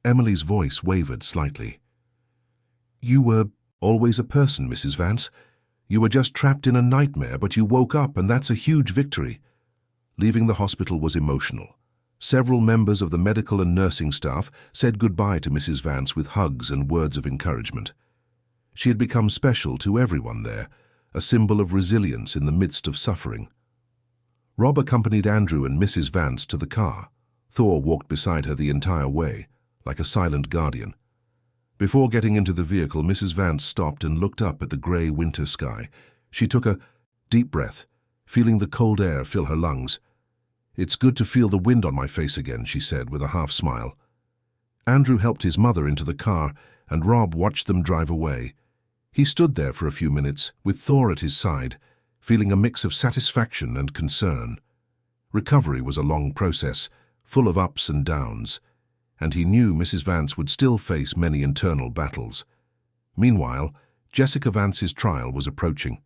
Emily's voice wavered slightly. "You were always a person, Mrs. Vance. You were just trapped in a nightmare, but you woke up, and that's a huge victory." Leaving the hospital was emotional. Several members of the medical and nursing staff said goodbye to Mrs. Vance with hugs and words of encouragement. She had become special to everyone there, a symbol of resilience in the midst of suffering. Rob accompanied Andrew and Mrs. Vance to the car. Thor walked beside her the entire way, like a silent guardian. Before getting into the vehicle, Mrs. Vance stopped and looked up at the grey winter sky. She took a deep breath, feeling the cold air fill her lungs. "It's good to feel the wind on my face again," she said with a half-smile. Andrew helped his mother into the car, and Rob watched them drive away. He stood there for a few minutes, with Thor at his side, feeling a mix of satisfaction and concern. Recovery was a long process, full of ups and downs, and he knew Mrs. Vance would still face many internal battles. Meanwhile, Jessica Vance's trial was approaching.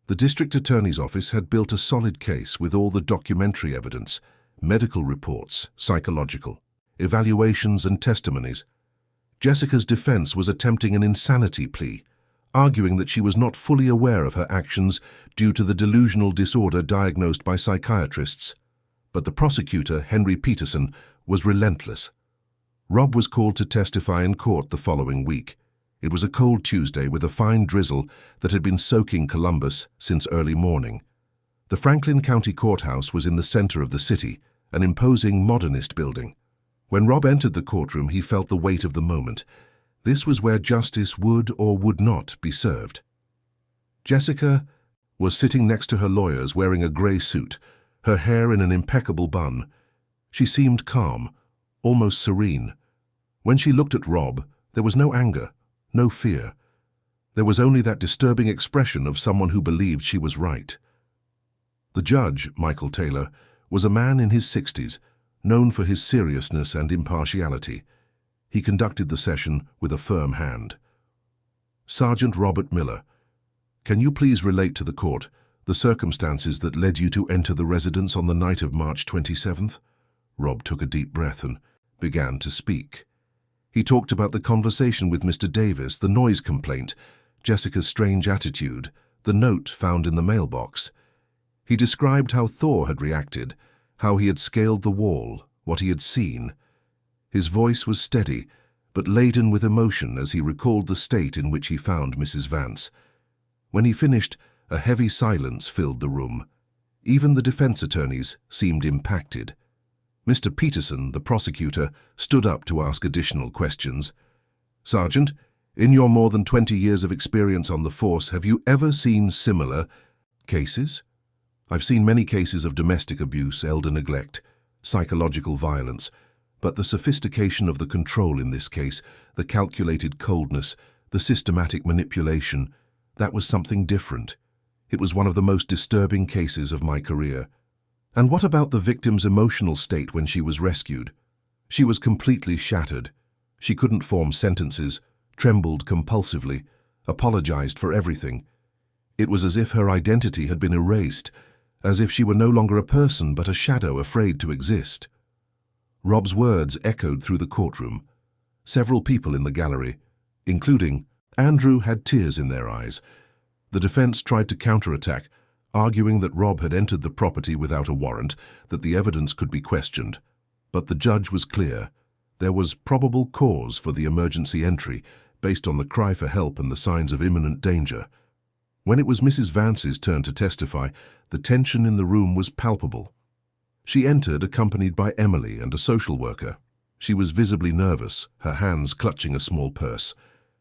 The district attorney's office had built a solid case with all the documentary evidence, medical reports, psychological, evaluations and testimonies. Jessica's defense was attempting an insanity plea, arguing that she was not fully aware of her actions due to the delusional disorder diagnosed by psychiatrists. But the prosecutor, Henry Peterson, was relentless. Rob was called to testify in court the following week. It was a cold Tuesday with a fine drizzle that had been soaking Columbus since early morning. The Franklin County Courthouse was in the center of the city, an imposing modernist building. When Rob entered the courtroom, he felt the weight of the moment. This was where justice would or would not be served. Jessica was sitting next to her lawyers wearing a grey suit, her hair in an impeccable bun. She seemed calm, almost serene. When she looked at Rob, there was no anger, no fear. There was only that disturbing expression of someone who believed she was right. The judge, Michael Taylor, was a man in his 60s, known for his seriousness and impartiality. He conducted the session with a firm hand. "Sergeant Robert Miller, can you please relate to the court the circumstances that led you to enter the residence on the night of March 27th? Rob took a deep breath and began to speak. He talked about the conversation with Mr. Davis, the noise complaint, Jessica's strange attitude, the note found in the mailbox. He described how Thor had reacted, how he had scaled the wall, what he had seen. His voice was steady, but laden with emotion as he recalled the state in which he found Mrs. Vance. When he finished, a heavy silence filled the room. Even the defense attorneys seemed impacted. Mr. Peterson, the prosecutor, stood up to ask additional questions. "Sergeant, in your more than 20 years of experience on the force, have you ever seen similar cases?" "I've seen many cases of domestic abuse, elder neglect, psychological violence, but the sophistication of the control in this case, the calculated coldness, the systematic manipulation, that was something different. It was one of the most disturbing cases of my career." "And what about the victim's emotional state when she was rescued?" "She was completely shattered. She couldn't form sentences, trembled compulsively, apologized for everything. It was as if her identity had been erased, as if she were no longer a person but a shadow afraid to exist." Rob's words echoed through the courtroom. Several people in the gallery, including Andrew, had tears in their eyes. The defense tried to counterattack, arguing that Rob had entered the property without a warrant, that the evidence could be questioned. But the judge was clear. There was probable cause for the emergency entry, based on the cry for help and the signs of imminent danger. When it was Mrs. Vance's turn to testify, the tension in the room was palpable. She entered accompanied by Emily and a social worker. She was visibly nervous, her hands clutching a small purse.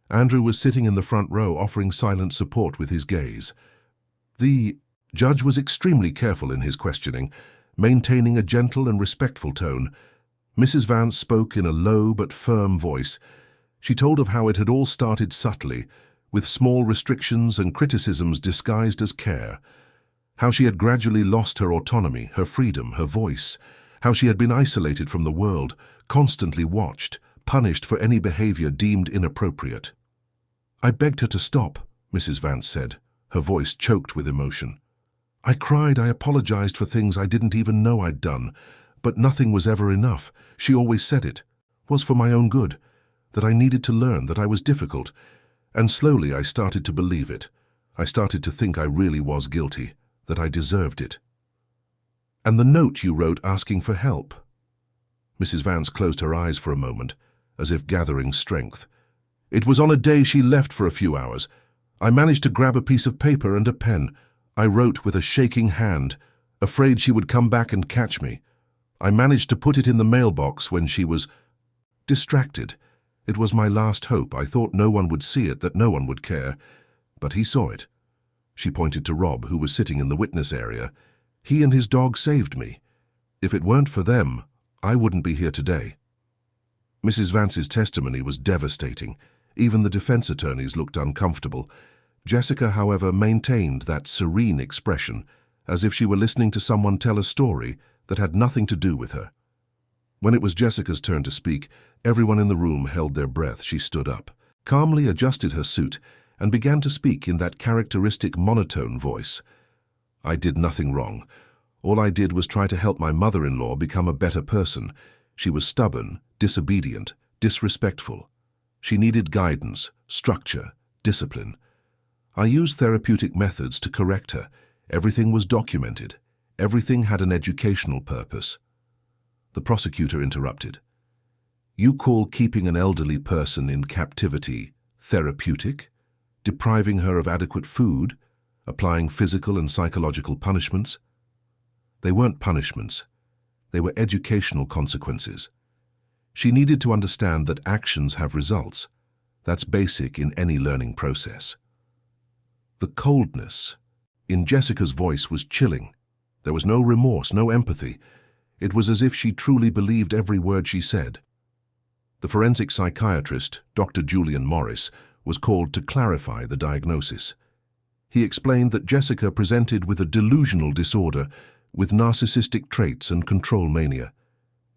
Andrew was sitting in the front row, offering silent support with his gaze. The judge was extremely careful in his questioning, maintaining a gentle and respectful tone. Mrs. Vance spoke in a low but firm voice. She told of how it had all started subtly, with small restrictions and criticisms disguised as care. How she had gradually lost her autonomy, her freedom, her voice. How she had been isolated from the world, constantly watched, punished for any behavior deemed inappropriate. "I begged her to stop," Mrs. Vance said, her voice choked with emotion. "I cried, I apologized for things I didn't even know I'd done, but nothing was ever enough. She always said it was for my own good, that I needed to learn, that I was difficult. And slowly I started to believe it. I started to think I really was guilty, that I deserved it." "And the note you wrote asking for help?" Mrs. Vance closed her eyes for a moment, as if gathering strength. "It was on a day she left for a few hours. I managed to grab a piece of paper and a pen. I wrote with a shaking hand, afraid she would come back and catch me. I managed to put it in the mailbox when she was distracted. It was my last hope. I thought no one would see it, that no one would care. But he saw it." She pointed to Rob, who was sitting in the witness area. "He and his dog saved me. If it weren't for them, I wouldn't be here today." Mrs. Vance's testimony was devastating. Even the defense attorneys looked uncomfortable. Jessica, however, maintained that serene expression, as if she were listening to someone tell a story that had nothing to do with her. When it was Jessica's turn to speak, everyone in the room held their breath. She stood up, calmly adjusted her suit, and began to speak in that characteristic monotone voice. "I did nothing wrong. All I did was try to help my mother-in-law become a better person. She was stubborn, disobedient, disrespectful. She needed guidance, structure, discipline. I used therapeutic methods to correct her. Everything was documented. Everything had an educational purpose." The prosecutor interrupted. "You call keeping an elderly person in captivity therapeutic? Depriving her of adequate food? Applying physical and psychological punishments?" They weren't punishments. They were educational consequences. She needed to understand that actions have results. That's basic in any learning process. The coldness in Jessica's voice was chilling. There was no remorse, no empathy. It was as if she truly believed every word she said. The forensic psychiatrist, Dr. Julian Morris, was called to clarify the diagnosis. He explained that Jessica presented with a delusional disorder, with narcissistic traits and control mania.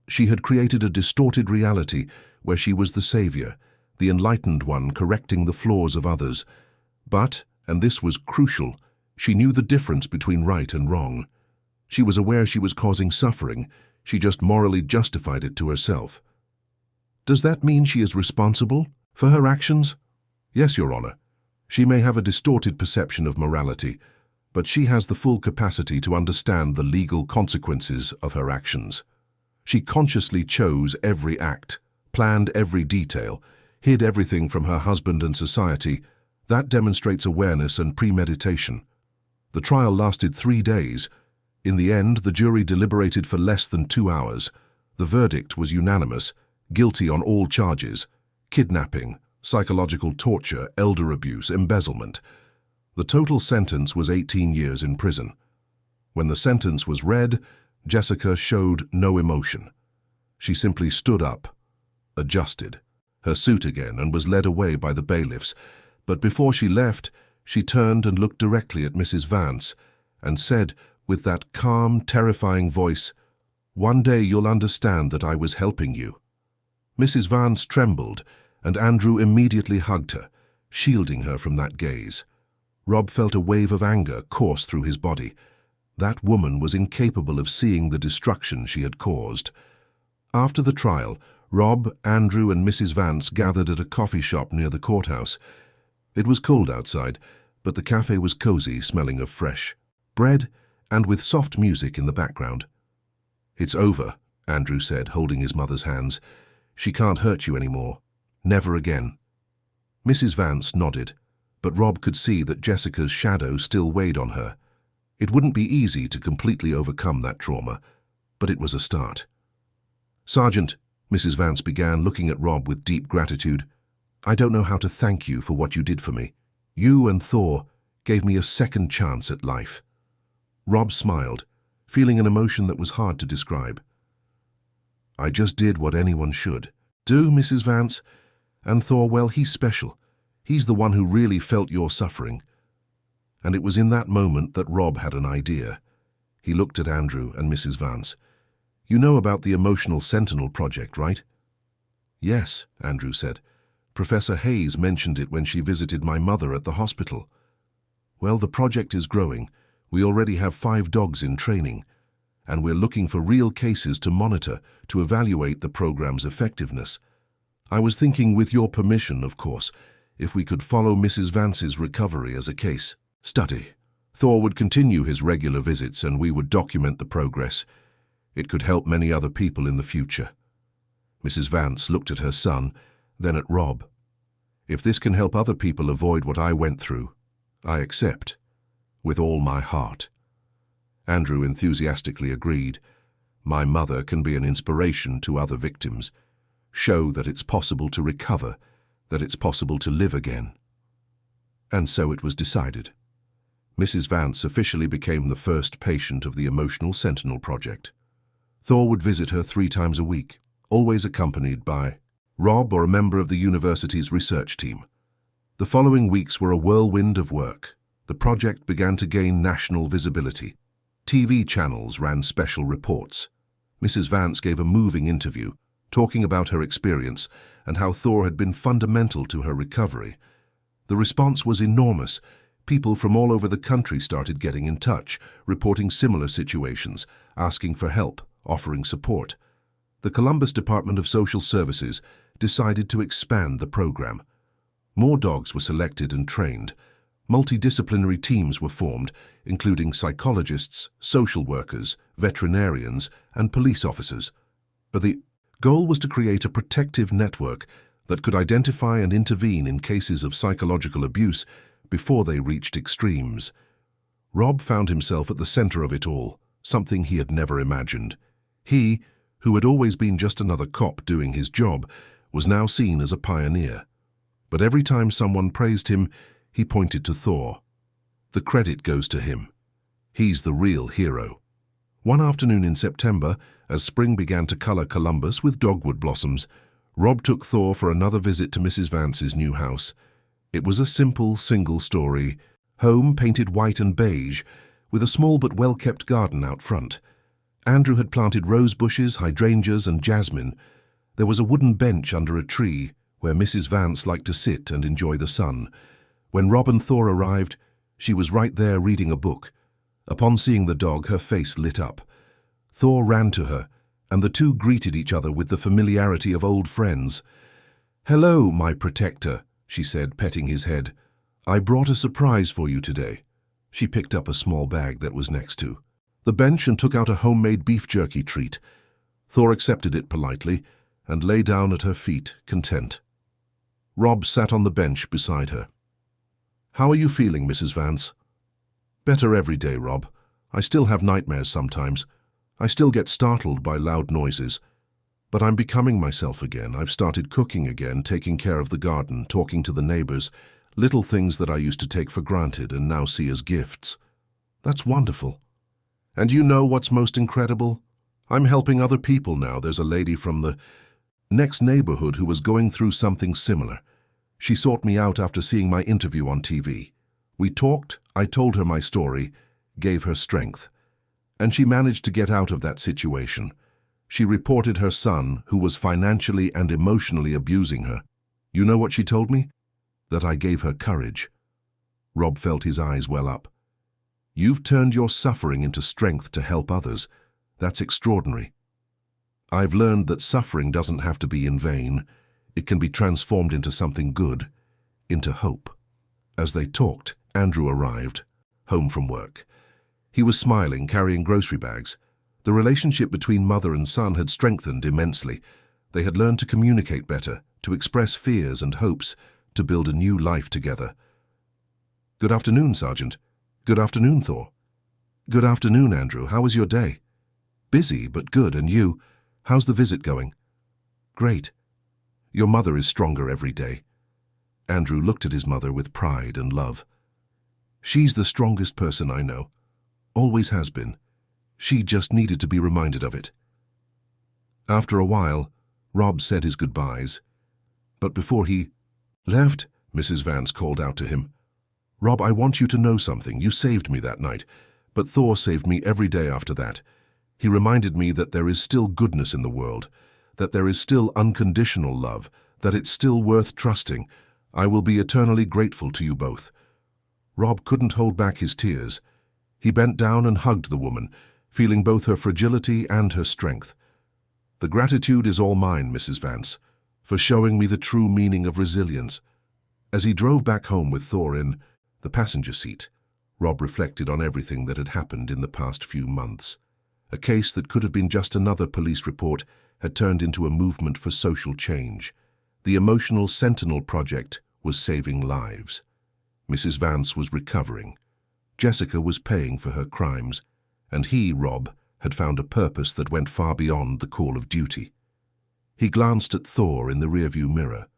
She had created a distorted reality where she was the savior, the enlightened one correcting the flaws of others. But, and this was crucial, she knew the difference between right and wrong. She was aware she was causing suffering. She just morally justified it to herself. Does that mean she is responsible for her actions? Yes, Your Honor. She may have a distorted perception of morality, but she has the full capacity to understand the legal consequences of her actions. She consciously chose every act, planned every detail, hid everything from her husband and society. That demonstrates awareness and premeditation. The trial lasted 3 days. In the end, the jury deliberated for less than 2 hours. The verdict was unanimous, guilty on all charges: kidnapping, psychological torture, elder abuse, embezzlement. The total sentence was 18 years in prison. When the sentence was read, Jessica showed no emotion. She simply stood up, adjusted her suit again, and was led away by the bailiffs. But before she left, she turned and looked directly at Mrs. Vance and said with that calm, terrifying voice, "One day you'll understand that I was helping you." Mrs. Vance trembled, and Andrew immediately hugged her, shielding her from that gaze. Rob felt a wave of anger course through his body. That woman was incapable of seeing the destruction she had caused. After the trial, Rob, Andrew, and Mrs. Vance gathered at a coffee shop near the courthouse. It was cold outside, but the cafe was cozy, smelling of fresh bread and with soft music in the background. "It's over," Andrew said, holding his mother's hands. "She can't hurt you anymore. Never again." Mrs. Vance nodded, but Rob could see that Jessica's shadow still weighed on her. It wouldn't be easy to completely overcome that trauma, but it was a start. "Sergeant," Mrs. Vance began, looking at Rob with deep gratitude, "I don't know how to thank you for what you did for me. You and Thor gave me a second chance at life." Rob smiled, feeling an emotion that was hard to describe. "I just did what anyone should do, Mrs. Vance. And Thor, well, he's special. He's the one who really felt your suffering." And it was in that moment that Rob had an idea. He looked at Andrew and Mrs. Vance. "You know about the Emotional Sentinel project, right?" "Yes," Andrew said. "Professor Hayes mentioned it when she visited my mother at the hospital." "Well, the project is growing. We already have 5 dogs in training, and we're looking for real cases to monitor to evaluate the program's effectiveness. I was thinking, with your permission, of course, if we could follow Mrs. Vance's recovery as a case study. Thor would continue his regular visits and we would document the progress. It could help many other people in the future." Mrs. Vance looked at her son, then at Rob. "If this can help other people avoid what I went through, I accept, with all my heart." Andrew enthusiastically agreed. "My mother can be an inspiration to other victims, show that it's possible to recover, that it's possible to live again." And so it was decided. Mrs. Vance officially became the first patient of the Emotional Sentinel project. Thor would visit her 3 times a week, always accompanied by Rob or a member of the university's research team. The following weeks were a whirlwind of work. The project began to gain national visibility. TV channels ran special reports. Mrs. Vance gave a moving interview, talking about her experience and how Thor had been fundamental to her recovery. The response was enormous. People from all over the country started getting in touch, reporting similar situations, asking for help, offering support. The Columbus Department of Social Services decided to expand the program. More dogs were selected and trained. Multidisciplinary teams were formed, including psychologists, social workers, veterinarians, and police officers. The goal was to create a protective network that could identify and intervene in cases of psychological abuse before they reached extremes. Rob found himself at the center of it all, something he had never imagined. He, who had always been just another cop doing his job, was now seen as a pioneer. But every time someone praised him, he pointed to Thor. The credit goes to him. He's the real hero. One afternoon in September, as spring began to color Columbus with dogwood blossoms, Rob took Thor for another visit to Mrs. Vance's new house. It was a simple, single-story home painted white and beige, with a small but well-kept garden out front. Andrew had planted rose bushes, hydrangeas, and jasmine. There was a wooden bench under a tree where Mrs. Vance liked to sit and enjoy the sun. When Rob and Thor arrived, she was right there reading a book. Upon seeing the dog, her face lit up. Thor ran to her, and the two greeted each other with the familiarity of old friends. "Hello, my protector," she said, petting his head. "I brought a surprise for you today." She picked up a small bag that was next to the bench and took out a homemade beef jerky treat. Thor accepted it politely and lay down at her feet, content. Rob sat on the bench beside her. "How are you feeling, Mrs. Vance?" "Better every day, Rob. I still have nightmares sometimes. I still get startled by loud noises. But I'm becoming myself again. I've started cooking again, taking care of the garden, talking to the neighbors, little things that I used to take for granted and now see as gifts. That's wonderful. And you know what's most incredible? I'm helping other people now. There's a lady from the next neighborhood who was going through something similar. She sought me out after seeing my interview on TV. We talked, I told her my story, gave her strength. And she managed to get out of that situation. She reported her son, who was financially and emotionally abusing her. You know what she told me? That I gave her courage." Rob felt his eyes well up. "You've turned your suffering into strength to help others. That's extraordinary. I've learned that suffering doesn't have to be in vain. It can be transformed into something good, into hope." As they talked, Andrew arrived, home from work. He was smiling, carrying grocery bags. The relationship between mother and son had strengthened immensely. They had learned to communicate better, to express fears and hopes, to build a new life together. "Good afternoon, Sergeant." "Good afternoon, Thor." "Good afternoon, Andrew. How was your day?" "Busy, but good. And you? How's the visit going?" "Great. Your mother is stronger every day." Andrew looked at his mother with pride and love. "She's the strongest person I know. Always has been. She just needed to be reminded of it." After a while, Rob said his goodbyes. But before he left, Mrs. Vance called out to him, "Rob, I want you to know something. You saved me that night, but Thor saved me every day after that. He reminded me that there is still goodness in the world, that there is still unconditional love, that it's still worth trusting. I will be eternally grateful to you both." Rob couldn't hold back his tears. He bent down and hugged the woman, feeling both her fragility and her strength. "The gratitude is all mine, Mrs. Vance, for showing me the true meaning of resilience." As he drove back home with Thor in the passenger seat, Rob reflected on everything that had happened in the past few months. A case that could have been just another police report had turned into a movement for social change. The Emotional Sentinel Project was saving lives. Mrs. Vance was recovering. Jessica was paying for her crimes, and he, Rob, had found a purpose that went far beyond the call of duty. He glanced at Thor in the rearview mirror.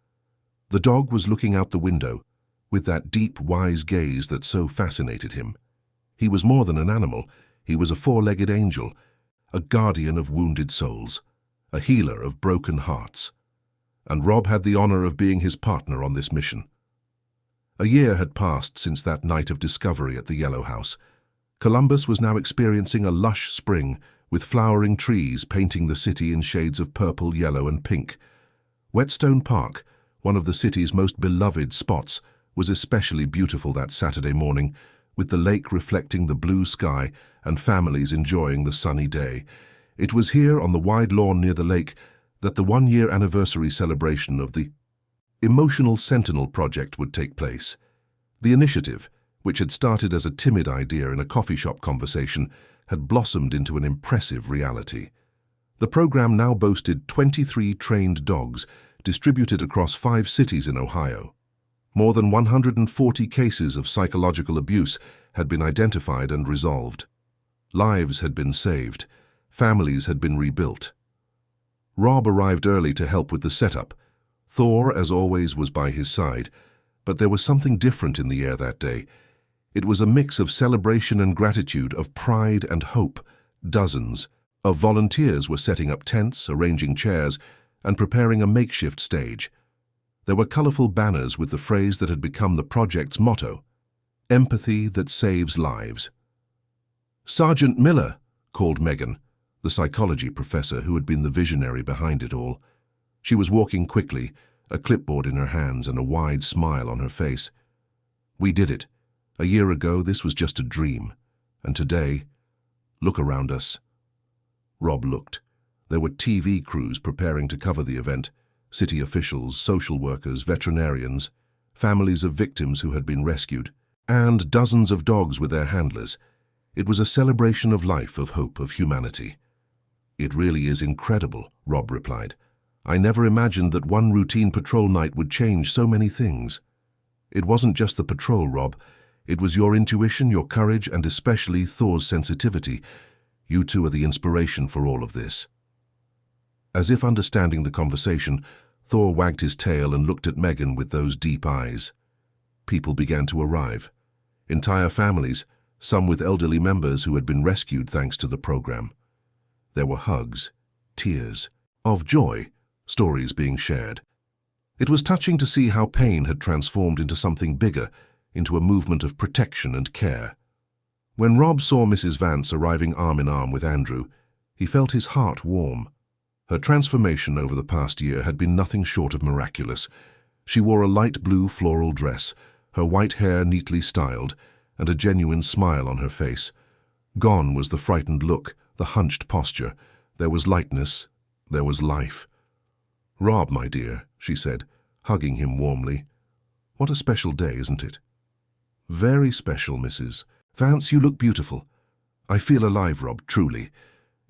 The dog was looking out the window, with that deep, wise gaze that so fascinated him. He was more than an animal. He was a four-legged angel, a guardian of wounded souls, a healer of broken hearts. And Rob had the honor of being his partner on this mission. A year had passed since that night of discovery at the Yellow House. Columbus was now experiencing a lush spring, with flowering trees painting the city in shades of purple, yellow, and pink. Whetstone Park, one of the city's most beloved spots, was especially beautiful that Saturday morning, with the lake reflecting the blue sky and families enjoying the sunny day. It was here, on the wide lawn near the lake, that the one-year anniversary celebration of the Emotional Sentinel Project would take place. The initiative, which had started as a timid idea in a coffee shop conversation, had blossomed into an impressive reality. The program now boasted 23 trained dogs distributed across 5 cities in Ohio. More than 140 cases of psychological abuse had been identified and resolved. Lives had been saved. Families had been rebuilt. Rob arrived early to help with the setup. Thor, as always, was by his side, but there was something different in the air that day. It was a mix of celebration and gratitude, of pride and hope. Dozens of volunteers were setting up tents, arranging chairs, and preparing a makeshift stage. There were colorful banners with the phrase that had become the project's motto, "Empathy that saves lives." "Sergeant Miller," called Megan, the psychology professor who had been the visionary behind it all. She was walking quickly, a clipboard in her hands and a wide smile on her face. "We did it. A year ago, this was just a dream. And today, look around us." Rob looked. There were TV crews preparing to cover the event, city officials, social workers, veterinarians, families of victims who had been rescued, and dozens of dogs with their handlers. It was a celebration of life, of hope, of humanity. "It really is incredible," Rob replied. "I never imagined that one routine patrol night would change so many things." "It wasn't just the patrol, Rob. It was your intuition, your courage, and especially Thor's sensitivity. You two are the inspiration for all of this." As if understanding the conversation, Thor wagged his tail and looked at Megan with those deep eyes. People began to arrive. Entire families, some with elderly members who had been rescued thanks to the program. There were hugs, tears, of joy, stories being shared. It was touching to see how pain had transformed into something bigger, into a movement of protection and care. When Rob saw Mrs. Vance arriving arm in arm with Andrew, he felt his heart warm. Her transformation over the past year had been nothing short of miraculous. She wore a light blue floral dress, her white hair neatly styled, and a genuine smile on her face. Gone was the frightened look, the hunched posture. There was lightness, there was life. "Rob, my dear," she said, hugging him warmly. "What a special day, isn't it?" "Very special, Mrs. Vance, you look beautiful. I feel alive, Rob, truly.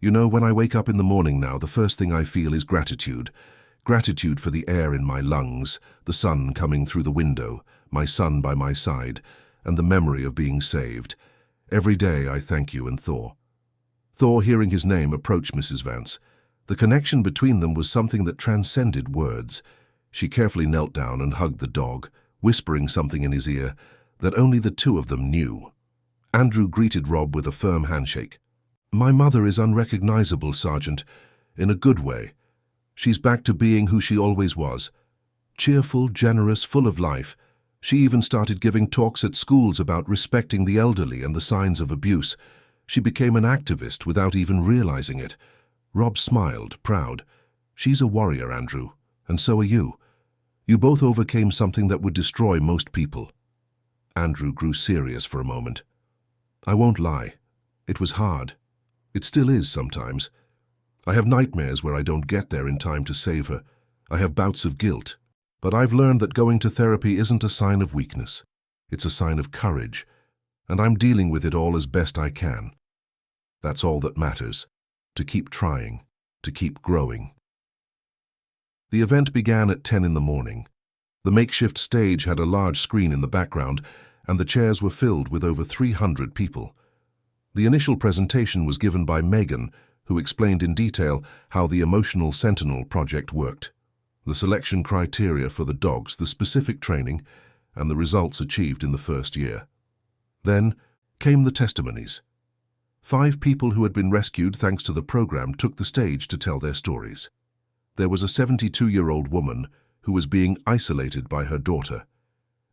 You know, when I wake up in the morning now, the first thing I feel is gratitude. Gratitude for the air in my lungs, the sun coming through the window, my son by my side, and the memory of being saved. Every day I thank you and Thor." Thor, hearing his name, approached Mrs. Vance. The connection between them was something that transcended words. She carefully knelt down and hugged the dog, whispering something in his ear that only the two of them knew. Andrew greeted Rob with a firm handshake. "My mother is unrecognizable, Sergeant, in a good way. She's back to being who she always was. Cheerful, generous, full of life. She even started giving talks at schools about respecting the elderly and the signs of abuse. She became an activist without even realizing it." Rob smiled, proud. "She's a warrior, Andrew, and so are you. You both overcame something that would destroy most people." Andrew grew serious for a moment. "I won't lie. It was hard. It still is sometimes. I have nightmares where I don't get there in time to save her. I have bouts of guilt. But I've learned that going to therapy isn't a sign of weakness. It's a sign of courage. And I'm dealing with it all as best I can. That's all that matters. To keep trying. To keep growing." The event began at 10 in the morning. The makeshift stage had a large screen in the background, and the chairs were filled with over 300 people. The initial presentation was given by Megan, who explained in detail how the Emotional Sentinel project worked, the selection criteria for the dogs, the specific training, and the results achieved in the first year. Then came the testimonies. 5 people who had been rescued thanks to the program took the stage to tell their stories. There was a 72-year-old woman who was being isolated by her daughter,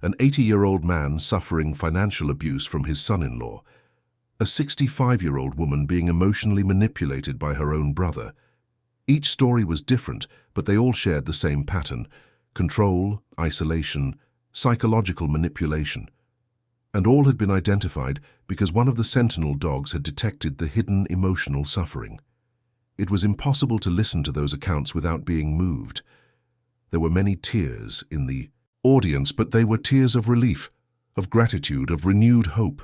an 80-year-old man suffering financial abuse from his son-in-law, a 65-year-old woman being emotionally manipulated by her own brother. Each story was different, but they all shared the same pattern: control, isolation, psychological manipulation. And all had been identified because one of the sentinel dogs had detected the hidden emotional suffering. It was impossible to listen to those accounts without being moved. There were many tears in the audience, but they were tears of relief, of gratitude, of renewed hope.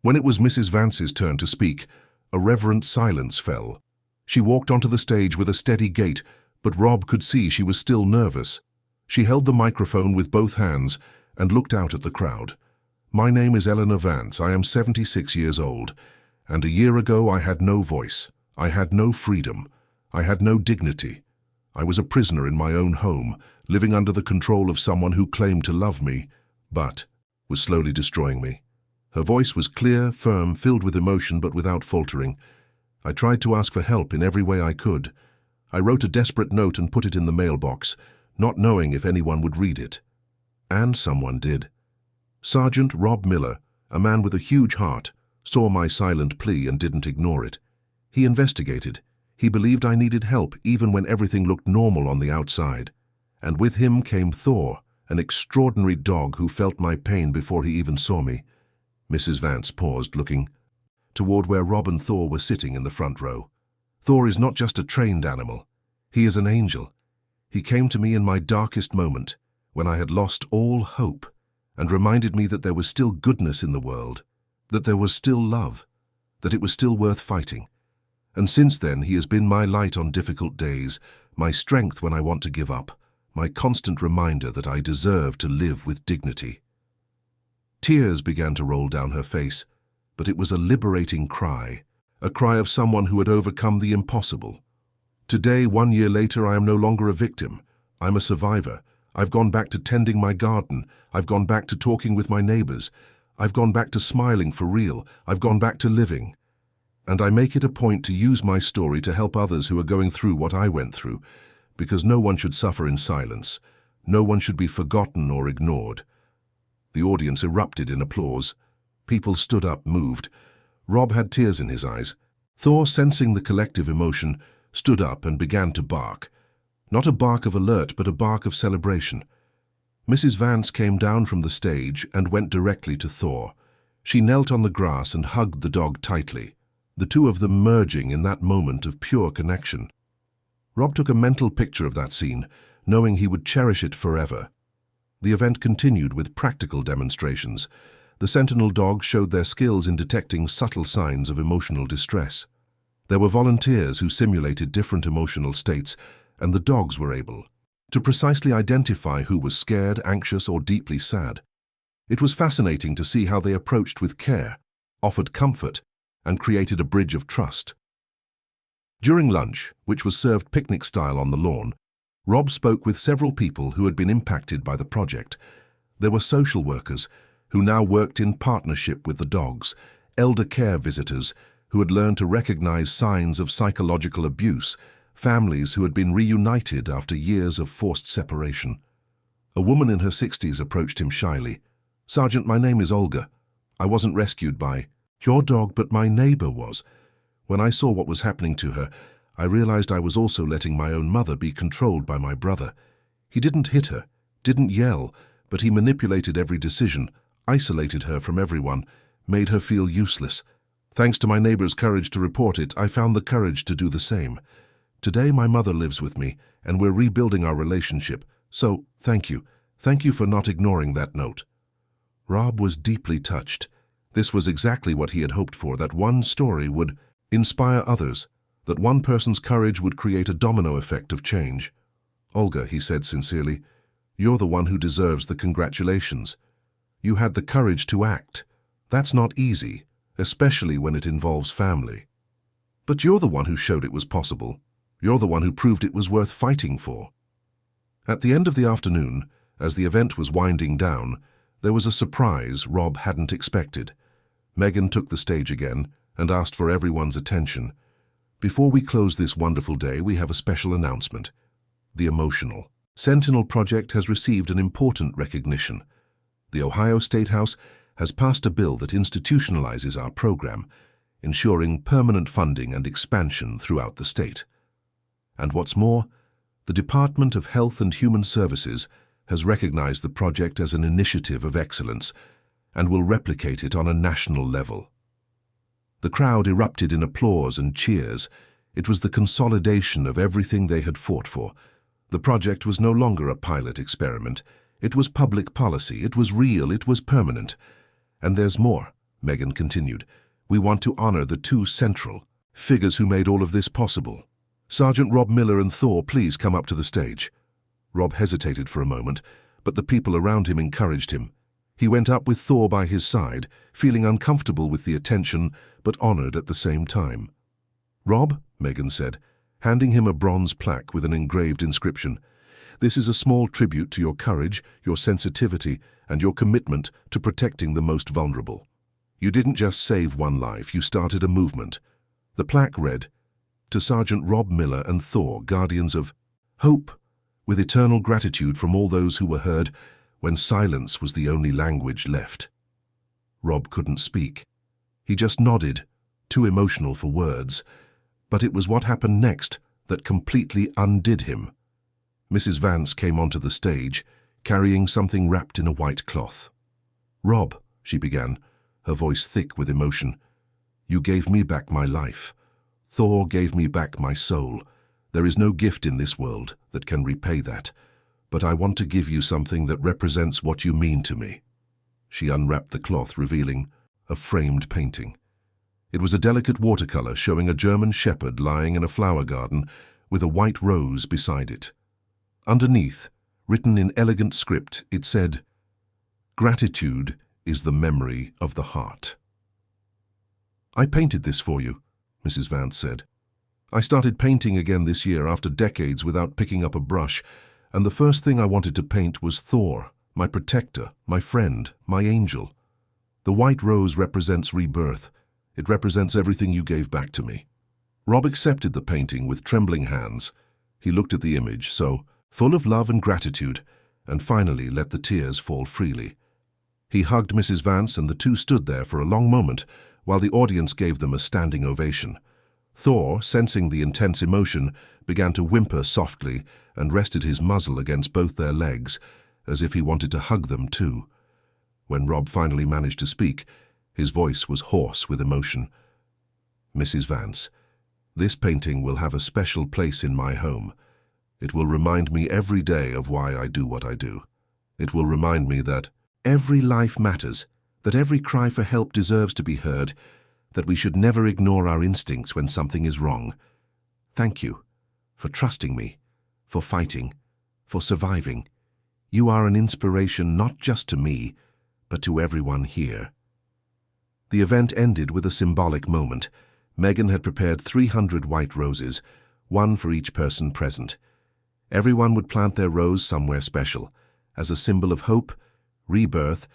When it was Mrs. Vance's turn to speak, a reverent silence fell. She walked onto the stage with a steady gait, but Rob could see she was still nervous. She held the microphone with both hands and looked out at the crowd. "My name is Eleanor Vance. I am 76 years old, and a year ago I had no voice. I had no freedom. I had no dignity. I was a prisoner in my own home, living under the control of someone who claimed to love me, but was slowly destroying me." Her voice was clear, firm, filled with emotion, but without faltering. "I tried to ask for help in every way I could. I wrote a desperate note and put it in the mailbox, not knowing if anyone would read it. And someone did. Sergeant Rob Miller, a man with a huge heart, saw my silent plea and didn't ignore it. He investigated. He believed I needed help even when everything looked normal on the outside. And with him came Thor, an extraordinary dog who felt my pain before he even saw me." Mrs. Vance paused, looking toward where Rob and Thor were sitting in the front row. Thor is not just a trained animal. He is an angel. He came to me in my darkest moment, when I had lost all hope, and reminded me that there was still goodness in the world, that there was still love, that it was still worth fighting. And since then he has been my light on difficult days, my strength when I want to give up, my constant reminder that I deserve to live with dignity. Tears began to roll down her face, but it was a liberating cry, a cry of someone who had overcome the impossible. Today, 1 year later, I am no longer a victim. I'm a survivor. I've gone back to tending my garden. I've gone back to talking with my neighbors. I've gone back to smiling for real. I've gone back to living. And I make it a point to use my story to help others who are going through what I went through, because no one should suffer in silence. No one should be forgotten or ignored. The audience erupted in applause. People stood up, moved. Rob had tears in his eyes. Thor, sensing the collective emotion, stood up and began to bark. Not a bark of alert, but a bark of celebration. Mrs. Vance came down from the stage and went directly to Thor. She knelt on the grass and hugged the dog tightly, the two of them merging in that moment of pure connection. Rob took a mental picture of that scene, knowing he would cherish it forever. The event continued with practical demonstrations. The sentinel dogs showed their skills in detecting subtle signs of emotional distress. There were volunteers who simulated different emotional states, and the dogs were able to precisely identify who was scared, anxious, or deeply sad. It was fascinating to see how they approached with care, offered comfort, and created a bridge of trust. During lunch, which was served picnic-style on the lawn, Rob spoke with several people who had been impacted by the project. There were social workers who now worked in partnership with the dogs, elder care visitors who had learned to recognize signs of psychological abuse, families who had been reunited after years of forced separation. A woman in her 60s approached him shyly. "Sergeant, my name is Olga. I wasn't rescued by your dog, but my neighbor was. When I saw what was happening to her, I realized I was also letting my own mother be controlled by my brother. He didn't hit her, didn't yell, but he manipulated every decision, isolated her from everyone, made her feel useless. Thanks to my neighbor's courage to report it, I found the courage to do the same. Today my mother lives with me, and we're rebuilding our relationship. So, thank you. Thank you for not ignoring that note." Rob was deeply touched. This was exactly what he had hoped for, that one story would inspire others, that one person's courage would create a domino effect of change. "Olga," he said sincerely, "you're the one who deserves the congratulations. You had the courage to act. That's not easy, especially when it involves family. But you're the one who showed it was possible. You're the one who proved it was worth fighting for." At the end of the afternoon, as the event was winding down, there was a surprise Rob hadn't expected. Megan took the stage again and asked for everyone's attention. "Before we close this wonderful day, we have a special announcement. The Emotional Sentinel Project has received an important recognition. The Ohio State House has passed a bill that institutionalizes our program, ensuring permanent funding and expansion throughout the state. And what's more, the Department of Health and Human Services has recognized the project as an initiative of excellence and will replicate it on a national level." The crowd erupted in applause and cheers. It was the consolidation of everything they had fought for. The project was no longer a pilot experiment. It was public policy. It was real. It was permanent. "And there's more," Megan continued. "We want to honor the two central figures who made all of this possible. Sergeant Rob Miller and Thor, please come up to the stage." Rob hesitated for a moment, but the people around him encouraged him. He went up with Thor by his side, feeling uncomfortable with the attention, but honored at the same time. "Rob," Megan said, handing him a bronze plaque with an engraved inscription, "this is a small tribute to your courage, your sensitivity, and your commitment to protecting the most vulnerable. You didn't just save one life, you started a movement." The plaque read, "To Sergeant Rob Miller and Thor, guardians of hope, with eternal gratitude from all those who were heard when silence was the only language left." Rob couldn't speak. He just nodded, too emotional for words. But it was what happened next that completely undid him. Mrs. Vance came onto the stage, carrying something wrapped in a white cloth. "Rob," she began, her voice thick with emotion, "you gave me back my life. Thor gave me back my soul. There is no gift in this world that can repay that, but I want to give you something that represents what you mean to me." She unwrapped the cloth, revealing a framed painting. It was a delicate watercolor showing a German shepherd lying in a flower garden with a white rose beside it. Underneath, written in elegant script, it said, "Gratitude is the memory of the heart." "I painted this for you," Mrs. Vance said. "I started painting again this year after decades without picking up a brush, and the first thing I wanted to paint was Thor, my protector, my friend, my angel. The white rose represents rebirth. It represents everything you gave back to me." Rob accepted the painting with trembling hands. He looked at the image, so full of love and gratitude, and finally let the tears fall freely. He hugged Mrs. Vance, and the two stood there for a long moment while the audience gave them a standing ovation. Thor, sensing the intense emotion, began to whimper softly and rested his muzzle against both their legs, as if he wanted to hug them too. When Rob finally managed to speak, his voice was hoarse with emotion. "Mrs. Vance, this painting will have a special place in my home. It will remind me every day of why I do what I do. It will remind me that every life matters, that every cry for help deserves to be heard, that we should never ignore our instincts when something is wrong. Thank you for trusting me, for fighting, for surviving. You are an inspiration not just to me, but to everyone here." The event ended with a symbolic moment. Megan had prepared 300 white roses, one for each person present. Everyone would plant their rose somewhere special, as a symbol of hope, rebirth,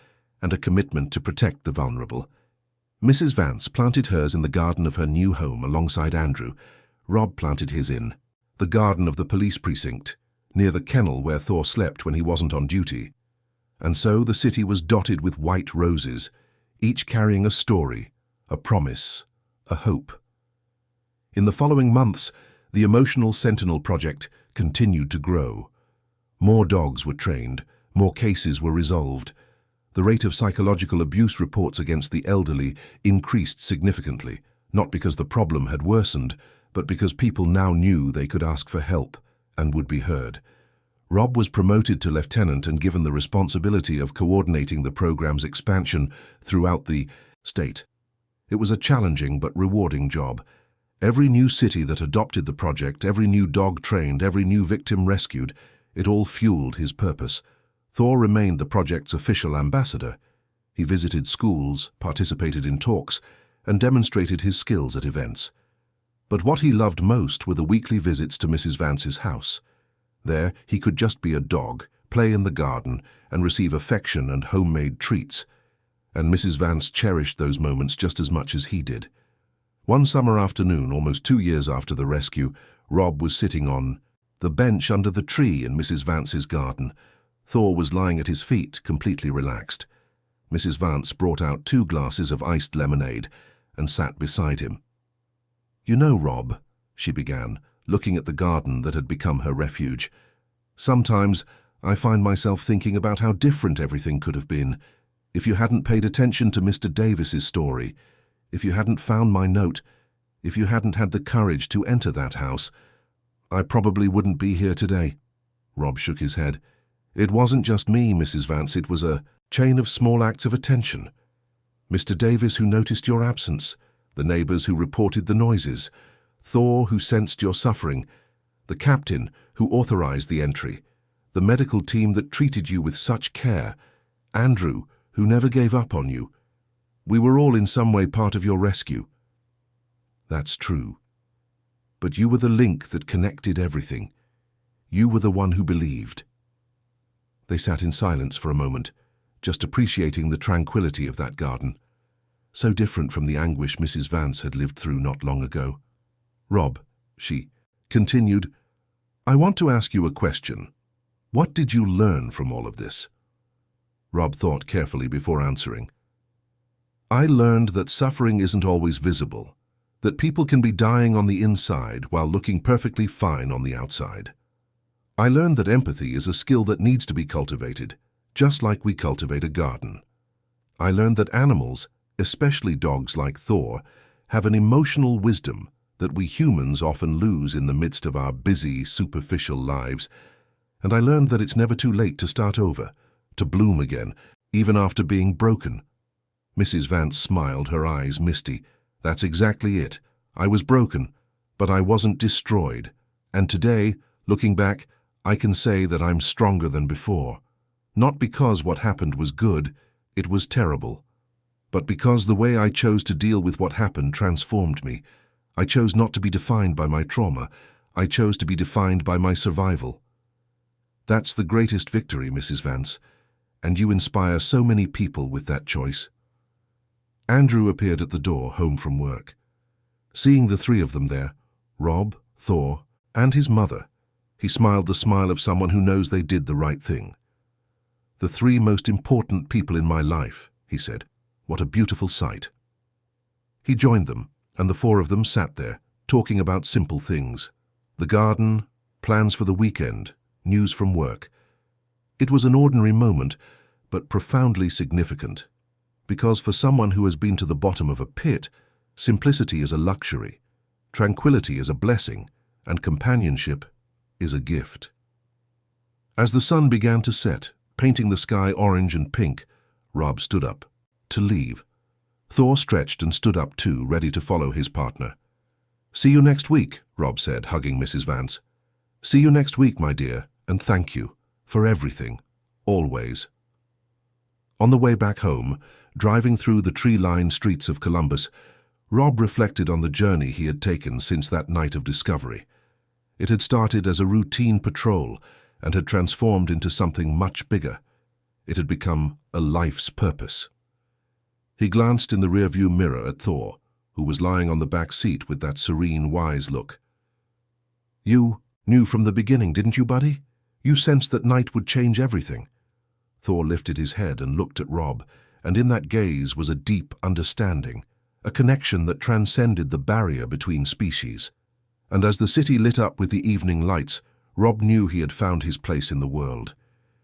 and a commitment to protect the vulnerable. Mrs. Vance planted hers in the garden of her new home alongside Andrew. Rob planted his in the garden of the police precinct, near the kennel where Thor slept when he wasn't on duty. And so the city was dotted with white roses, each carrying a story, a promise, a hope. In the following months, the Emotional Sentinel project continued to grow. More dogs were trained, more cases were resolved. The rate of psychological abuse reports against the elderly increased significantly, not because the problem had worsened, but because people now knew they could ask for help and would be heard. Rob was promoted to lieutenant and given the responsibility of coordinating the program's expansion throughout the state. It was a challenging but rewarding job. Every new city that adopted the project, every new dog trained, every new victim rescued, it all fueled his purpose. Thor remained the project's official ambassador. He visited schools, participated in talks, and demonstrated his skills at events. But what he loved most were the weekly visits to Mrs. Vance's house. There, he could just be a dog, play in the garden, and receive affection and homemade treats. And Mrs. Vance cherished those moments just as much as he did. One summer afternoon, almost 2 years after the rescue, Rob was sitting on the bench under the tree in Mrs. Vance's garden. Thor was lying at his feet, completely relaxed. Mrs. Vance brought out 2 glasses of iced lemonade and sat beside him. "You know, Rob," she began, looking at the garden that had become her refuge, "sometimes I find myself thinking about how different everything could have been if you hadn't paid attention to Mr. Davis's story, if you hadn't found my note, if you hadn't had the courage to enter that house. I probably wouldn't be here today." Rob shook his head. "It wasn't just me, Mrs. Vance, it was a chain of small acts of attention. Mr. Davis, who noticed your absence, the neighbors who reported the noises, Thor, who sensed your suffering, the captain, who authorized the entry, the medical team that treated you with such care, Andrew, who never gave up on you. We were all in some way part of your rescue." "That's true. But you were the link that connected everything. You were the one who believed." They sat in silence for a moment, just appreciating the tranquility of that garden. So different from the anguish Mrs. Vance had lived through not long ago. "Rob," she continued, "I want to ask you a question. What did you learn from all of this?" Rob thought carefully before answering. "I learned that suffering isn't always visible, that people can be dying on the inside while looking perfectly fine on the outside. I learned that empathy is a skill that needs to be cultivated, just like we cultivate a garden. I learned that animals, especially dogs like Thor, have an emotional wisdom that we humans often lose in the midst of our busy, superficial lives, and I learned that it's never too late to start over, to bloom again, even after being broken. Mrs. Vance smiled, her eyes misty. That's exactly it. I was broken, but I wasn't destroyed. And today, looking back, I can say that I'm stronger than before. Not because what happened was good, it was terrible, but because the way I chose to deal with what happened transformed me. I chose not to be defined by my trauma. I chose to be defined by my survival. That's the greatest victory, Mrs. Vance, and you inspire so many people with that choice. Andrew appeared at the door, home from work. Seeing the three of them there, Rob, Thor, and his mother, he smiled the smile of someone who knows they did the right thing. "The three most important people in my life," he said. "What a beautiful sight." He joined them, and the four of them sat there, talking about simple things. The garden, plans for the weekend, news from work. It was an ordinary moment, but profoundly significant. Because for someone who has been to the bottom of a pit, simplicity is a luxury, tranquility is a blessing, and companionship is a gift. As the sun began to set, painting the sky orange and pink, Rob stood up to leave. Thor stretched and stood up too, ready to follow his partner. "See you next week," Rob said, hugging Mrs. Vance. "See you next week, my dear, and thank you for everything, always." On the way back home, driving through the tree-lined streets of Columbus, Rob reflected on the journey he had taken since that night of discovery. It had started as a routine patrol and had transformed into something much bigger. It had become a life's purpose. He glanced in the rearview mirror at Thor, who was lying on the back seat with that serene, wise look. "You knew from the beginning, didn't you, buddy? You sensed that night would change everything." Thor lifted his head and looked at Rob, and in that gaze was a deep understanding, a connection that transcended the barrier between species. And as the city lit up with the evening lights, Rob knew he had found his place in the world.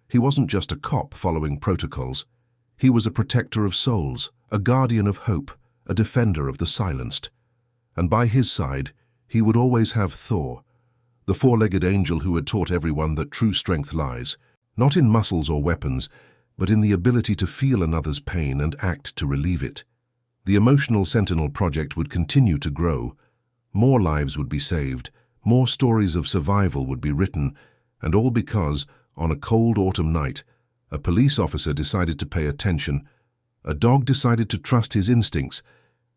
He wasn't just a cop following protocols. He was a protector of souls, a guardian of hope, a defender of the silenced. And by his side, he would always have Thor, the four-legged angel who had taught everyone that true strength lies, not in muscles or weapons, but in the ability to feel another's pain and act to relieve it. The Emotional Sentinel project would continue to grow. More lives would be saved, more stories of survival would be written, and all because, on a cold autumn night, a police officer decided to pay attention, a dog decided to trust his instincts,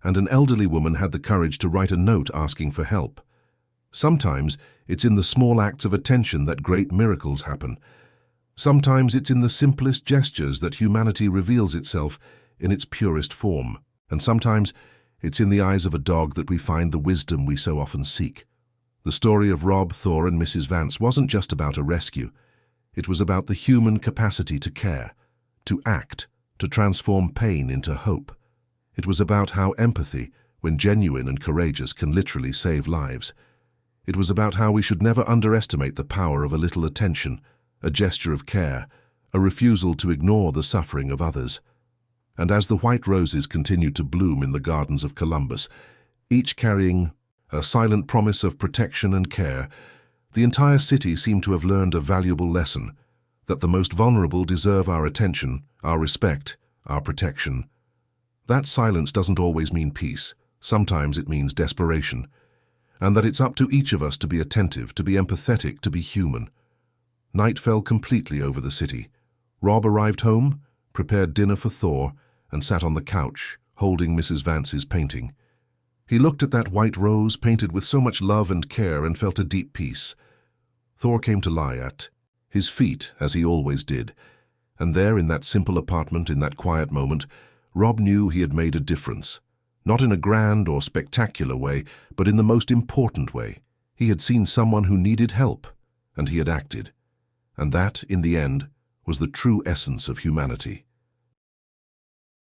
and an elderly woman had the courage to write a note asking for help. Sometimes it's in the small acts of attention that great miracles happen. Sometimes it's in the simplest gestures that humanity reveals itself in its purest form. And sometimes it's in the eyes of a dog that we find the wisdom we so often seek. The story of Rob, Thor, and Mrs. Vance wasn't just about a rescue. It was about the human capacity to care, to act, to transform pain into hope. It was about how empathy, when genuine and courageous, can literally save lives. It was about how we should never underestimate the power of a little attention, a gesture of care, a refusal to ignore the suffering of others. And as the white roses continued to bloom in the gardens of Columbus, each carrying a silent promise of protection and care, the entire city seemed to have learned a valuable lesson, that the most vulnerable deserve our attention, our respect, our protection. That silence doesn't always mean peace. Sometimes it means desperation. And that it's up to each of us to be attentive, to be empathetic, to be human. Night fell completely over the city. Rob arrived home, prepared dinner for Thor, and sat on the couch, holding Mrs. Vance's painting. He looked at that white rose painted with so much love and care and felt a deep peace. Thor came to lie at his feet, as he always did, and there in that simple apartment, in that quiet moment, Rob knew he had made a difference. Not in a grand or spectacular way, but in the most important way. He had seen someone who needed help, and he had acted. And that, in the end, was the true essence of humanity.